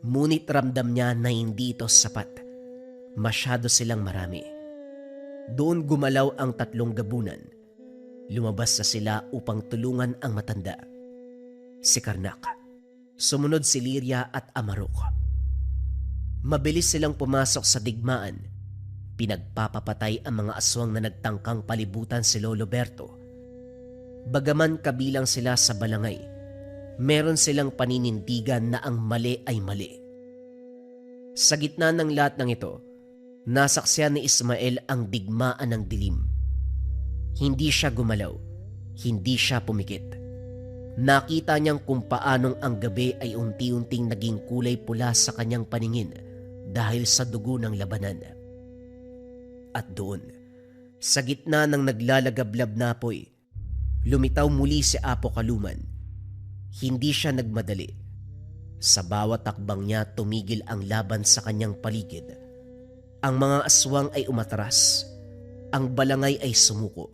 Speaker 1: Ngunit ramdam niya na hindi ito sapat. Masyado silang marami. Doon gumalaw ang tatlong gabunan. Lumabas na sila upang tulungan ang matanda. Si Karnak, sumunod si Liria at Amarok. Mabilis silang pumasok sa digmaan. Pinagpapapatay ang mga aswang na nagtangkang palibutan si Lolo Berto. Bagaman kabilang sila sa balangay, meron silang paninindigan na ang mali ay mali. Sa gitna ng lahat ng ito, nasaksihan ni Ismael ang digmaan ng dilim. Hindi siya gumalaw, hindi siya pumikit. Nakita niyang kung paanong ang gabi ay unti-unting naging kulay pula sa kanyang paningin dahil sa dugo ng labanan. At doon, sa gitna ng naglalagablab na apoy, lumitaw muli si Apo Kaluman. Hindi siya nagmadali. Sa bawat takbang niya tumigil ang laban sa kanyang paligid. Ang mga aswang ay umatras. Ang balangay ay sumuko.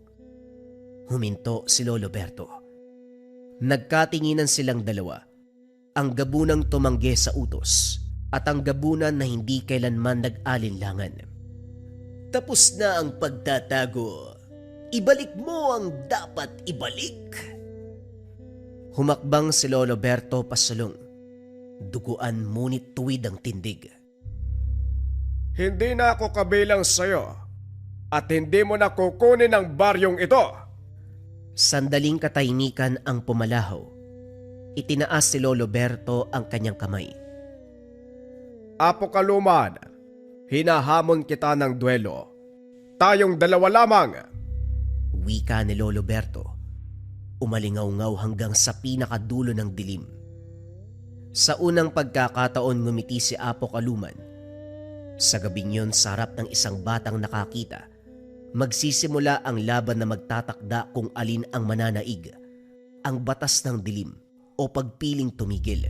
Speaker 1: Huminto si Lolo Berto. Nagkatinginan silang dalawa. Ang gabunang tumanggi sa utos at ang gabunan na hindi kailanman nag-alinlangan. Tapos na ang pagtatago. Ibalik mo ang dapat ibalik. Humakbang si Lolo Berto pasulong. Duguan ngunit tuwid ang tindig.
Speaker 2: Hindi na ako kabilang sa'yo at hindi mo na kukunin ang baryong ito.
Speaker 1: Sandaling katahimikan ang pumalahaw. Itinaas si Lolo Berto ang kanyang kamay.
Speaker 2: Apo Kaluman, hinahamon kita ng duelo. Tayong dalawa lamang.
Speaker 1: Wika ni Lolo Berto. Umalingaw-ngaw hanggang sa pinakadulo ng dilim. Sa unang pagkakataon ngumiti si Apo Kaluman. Sa gabing yun sa harap ng isang batang nakakita, magsisimula ang laban na magtatakda kung alin ang mananaig, ang batas ng dilim o pagpiling tumigil.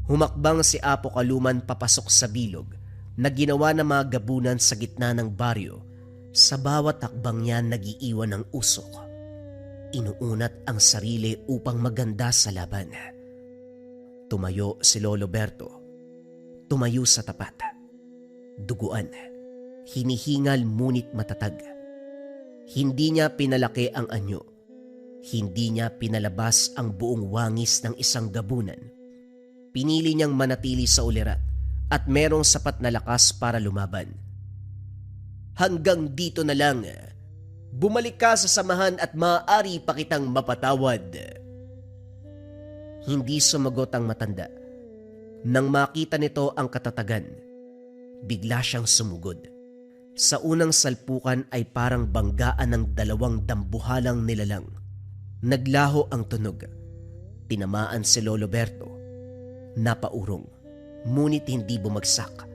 Speaker 1: Humakbang si Apo Kaluman papasok sa bilog na ginawa ng mga gabunan sa gitna ng baryo. Sa bawat takbang niya nagiiwan ng usok. Inuunat ang sarili upang maganda sa laban. Tumayo si Lolo Berto. Tumayo sa tapat. Duguan, hinihingal ngunit matatag. Hindi niya pinalaki ang anyo. Hindi niya pinalabas ang buong wangis ng isang gabunan. Pinili niyang manatili sa ulirat at merong sapat na lakas para lumaban. Hanggang dito na lang. Bumalik ka sa samahan at maaari pa kitang mapatawad. Hindi sumagot ang matanda. Nang makita nito ang katatagan, bigla siyang sumugod. Sa unang salpukan ay parang banggaan ng dalawang dambuhalang nilalang. Naglaho ang tunog. Tinamaan si Lolo Berto. Napaurong, ngunit hindi bumagsak.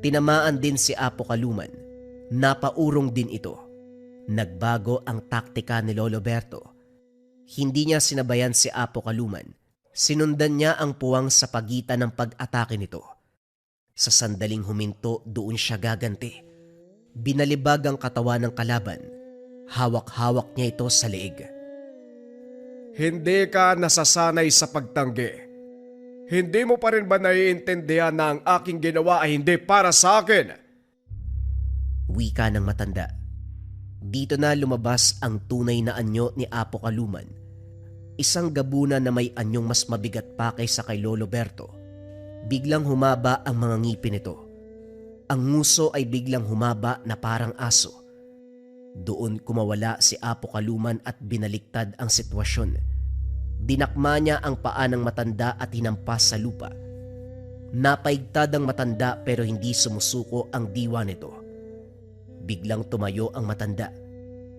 Speaker 1: Tinamaan din si Apo Kaluman. Napaurong din ito. Nagbago ang taktika ni Lolo Berto. Hindi niya sinabayan si Apo Kaluman. Sinundan niya ang puwang sa pagitan ng pag-atake nito. Sa sandaling huminto, doon siya gaganti. Binalibag ang katawan ng kalaban. Hawak-hawak niya ito sa leeg.
Speaker 2: Hindi ka nasasanay sa pagtanggi. Hindi mo pa rin ba naiintindihan na ang aking ginawa ay hindi para sa akin?
Speaker 1: Wika ng matanda. Dito na lumabas ang tunay na anyo ni Apo Kaluman. Isang gabuna na may anyong mas mabigat pa kaysa kay Lolo Berto. Biglang humaba ang mga ngipin nito. Ang nguso ay biglang humaba na parang aso. Doon kumawala si Apo Kaluman at binaliktad ang sitwasyon. Dinakma niya ang paa ng matanda at hinampas sa lupa. Napaigtad ang matanda pero hindi sumusuko ang diwa nito. Biglang tumayo ang matanda.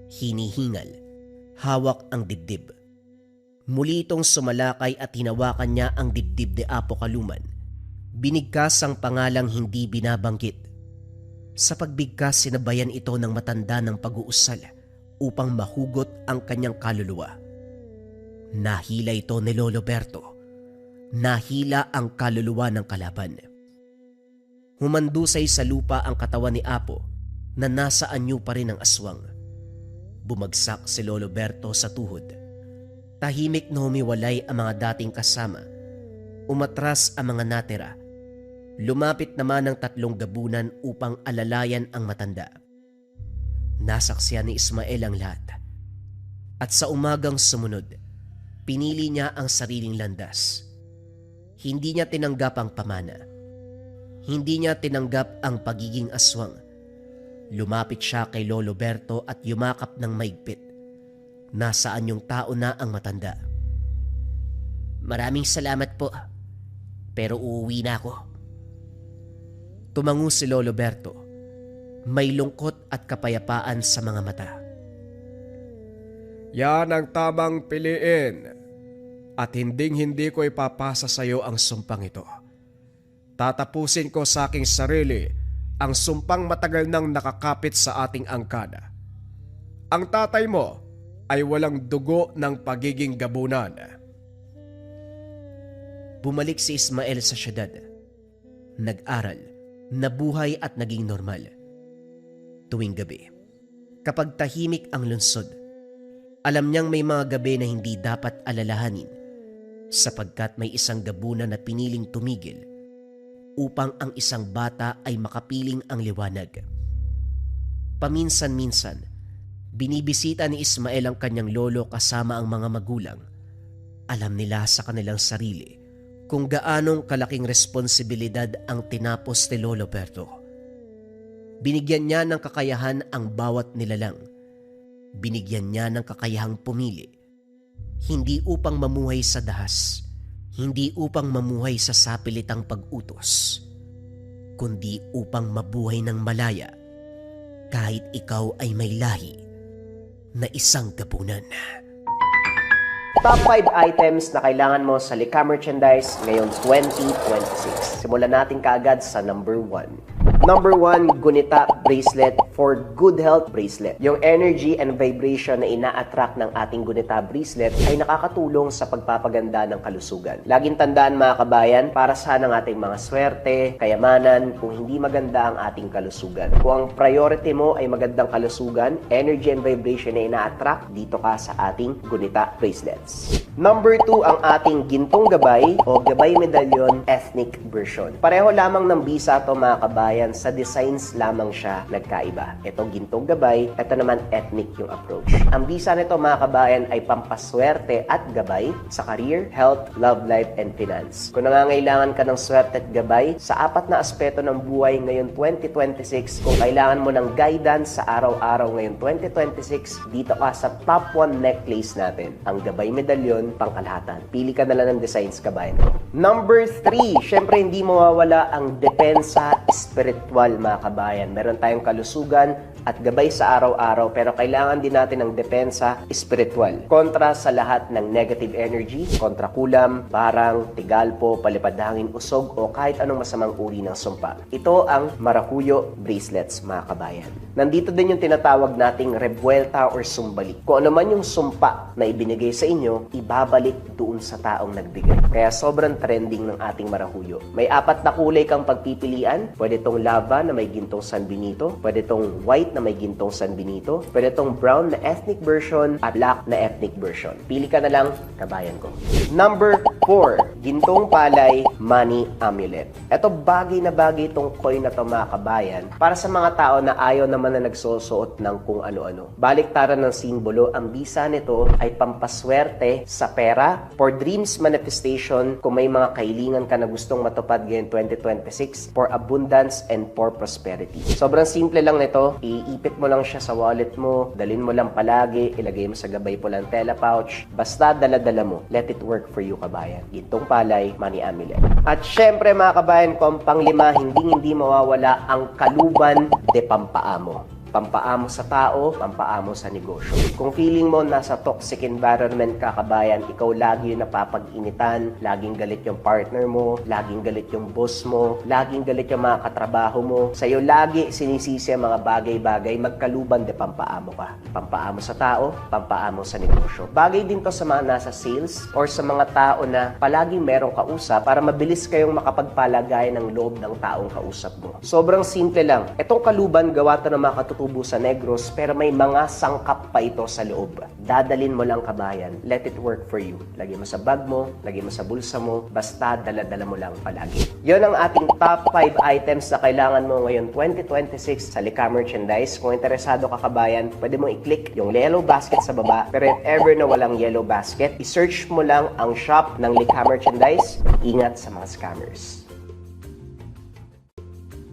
Speaker 1: Hinihingal. Hawak ang dibdib. Muli itong sumalakay at hinawakan niya ang dibdib ni Apo Kaluman. Binigkas ang pangalang hindi binabanggit. Sa pagbigkas, sinabayan ito ng matanda ng pag-uusal upang mahugot ang kanyang kaluluwa. Nahila ito ni Lolo Berto. Nahila ang kaluluwa ng kalaban. Humandusay sa lupa ang katawan ni Apo na nasa anyo pa rin ang aswang. Bumagsak si Lolo Berto sa tuhod. Tahimik na humiwalay ang mga dating kasama. Umatras ang mga natira. Lumapit naman ang 3 gabunan upang alalayan ang matanda. Nasaksihan ni Ismael ang lahat. At sa umagang sumunod, pinili niya ang sariling landas. Hindi niya tinanggap ang pamana. Hindi niya tinanggap ang pagiging aswang. Lumapit siya kay Lolo Berto at yumakap ng maigpit. Nasaan yung tao na ang matanda? Maraming salamat po, pero uuwi na ako. Tumango si Lolo Berto. May lungkot at kapayapaan sa mga mata.
Speaker 2: Yan ang tamang piliin. At hindi ko ipapasa sa iyo ang sumpang ito. Tatapusin ko sa aking sarili ang sumpang matagal nang nakakapit sa ating angkada. Ang tatay mo ay walang dugo ng pagiging gabunan.
Speaker 1: Bumalik si Ismael sa syudad. Nag-aral, nabuhay at naging normal. Tuwing gabi, kapag tahimik ang lungsod, alam niyang may mga gabi na hindi dapat alalahanin sapagkat may isang gabunan na piniling tumigil upang ang isang bata ay makapiling ang liwanag. Paminsan-minsan, binibisita ni Ismael ang kanyang lolo kasama ang mga magulang. Alam nila sa kanilang sarili kung gaanong kalaking responsibilidad ang tinapos ni Lolo Berto. Binigyan niya ng kakayahan ang bawat nilalang. Binigyan niya ng kakayahang pumili. Hindi upang mamuhay sa dahas, hindi upang mamuhay sa sapilitang pag-utos, kundi upang mabuhay ng malaya kahit ikaw ay may lahi na isang gabunan.
Speaker 3: Top 5 items na kailangan mo sa Lika Merchandise ngayong 2026. Simulan natin kaagad sa number 1. Number 1, Gunita Bracelet for Good Health Bracelet. Yung energy and vibration na ina-attract ng ating Gunita Bracelet ay nakakatulong sa pagpapaganda ng kalusugan. Laging tandaan mga kabayan, para saan ang ating mga swerte, kayamanan, kung hindi maganda ang ating kalusugan. Kung ang priority mo ay magandang kalusugan, energy and vibration na ina-attract, dito ka sa ating Gunita Bracelets. Number 2, ang ating Gintong Gabay o Gabay Medallion Ethnic Version. Pareho lamang ng bisa to mga kabayan, sa designs lamang siya nagkaiba. Ito Gintong Gabay, ito naman ethnic yung approach. Ang bisa nito mga kabayan ay pampaswerte at gabay sa career, health, love life, and finance. Kung nangangailangan ka ng swerte at gabay sa 4 na aspeto ng buhay ngayon 2026, kung kailangan mo ng guidance sa araw-araw ngayon 2026, dito ka sa top 1 necklace natin, ang Gabay Medallion pangkalahatan. Pili ka na lang ng designs kabayan. Number 3, syempre hindi mawawala ang depensa spiritual spiritual mga kabayan. Meron tayong kalusugan at gabay sa araw-araw pero kailangan din natin ng depensa spiritual. Kontra sa lahat ng negative energy, kontra kulam, barang, tigalpo, palipad hangin, usog o kahit anong masamang uri ng sumpa. Ito ang Maracuyo bracelets mga kabayan. Nandito din yung tinatawag nating revuelta or sumbalik. Kung ano man yung sumpa na ibinigay sa inyo, ibabalik doon sa taong nagbigay. Kaya sobrang trending ng ating Maracuyo. May 4 na kulay kang pagpipilian. Pwede tong lava na may gintong San Benito, pwede tong white na may gintong San Benito, pwede tong brown na ethnic version at black na ethnic version. Pili ka na lang, kabayan ko. Number 4, gintong palay money amulet. Ito bagay na bagay itong coin na to mga kabayan para sa mga tao na ayaw naman na nagsusuot ng kung ano-ano. Baliktaran ng simbolo, ang bisa nito ay pampaswerte sa pera, for dreams manifestation, kung may mga kahilingan ka na gustong matupad ngayong 2026, for abundance and for prosperity. Sobrang simple lang nito, iipit mo lang siya sa wallet mo, dalhin mo lang palagi, ilagay mo sa gabay pulantela pouch, basta dala-dala mo. Let it work for you, kabayan. Gintong palay, money amulet. At syempre mga kabayan ko, ang panglima, hindi mawawala ang kaluban de pampaamo. Pampaamo sa tao, pampaamo sa negosyo. Kung feeling mo nasa toxic environment ka, kabayan, ikaw lagi yung napapag-initan, laging galit yung partner mo, laging galit yung boss mo, laging galit yung mga katrabaho mo, sa'yo lagi sinisisi ang mga bagay-bagay, magkaluban de pampaamo ka. Pampaamo sa tao, pampaamo sa negosyo. Bagay din to sa mga nasa sales or sa mga tao na palaging merong kausap para mabilis kayong makapagpalagay ng loob ng taong kausap mo. Sobrang simple lang. Itong kaluban, gawa to ng mga katutubo sa Negros, pero may mga sangkap pa ito sa loob. Dadalin mo lang, kabayan. Let it work for you. Lagay mo sa bag mo, lagay mo sa bulsa mo, basta dala-dala mo lang palagi. Yon ang ating top 5 items na kailangan mo ngayon 2026 sa Lika Merchandise. Kung interesado ka, kabayan, pwede mo i-click yung yellow basket sa baba. Pero if ever na walang yellow basket, i-search mo lang ang shop ng Lika Merchandise. Ingat sa mga scammers.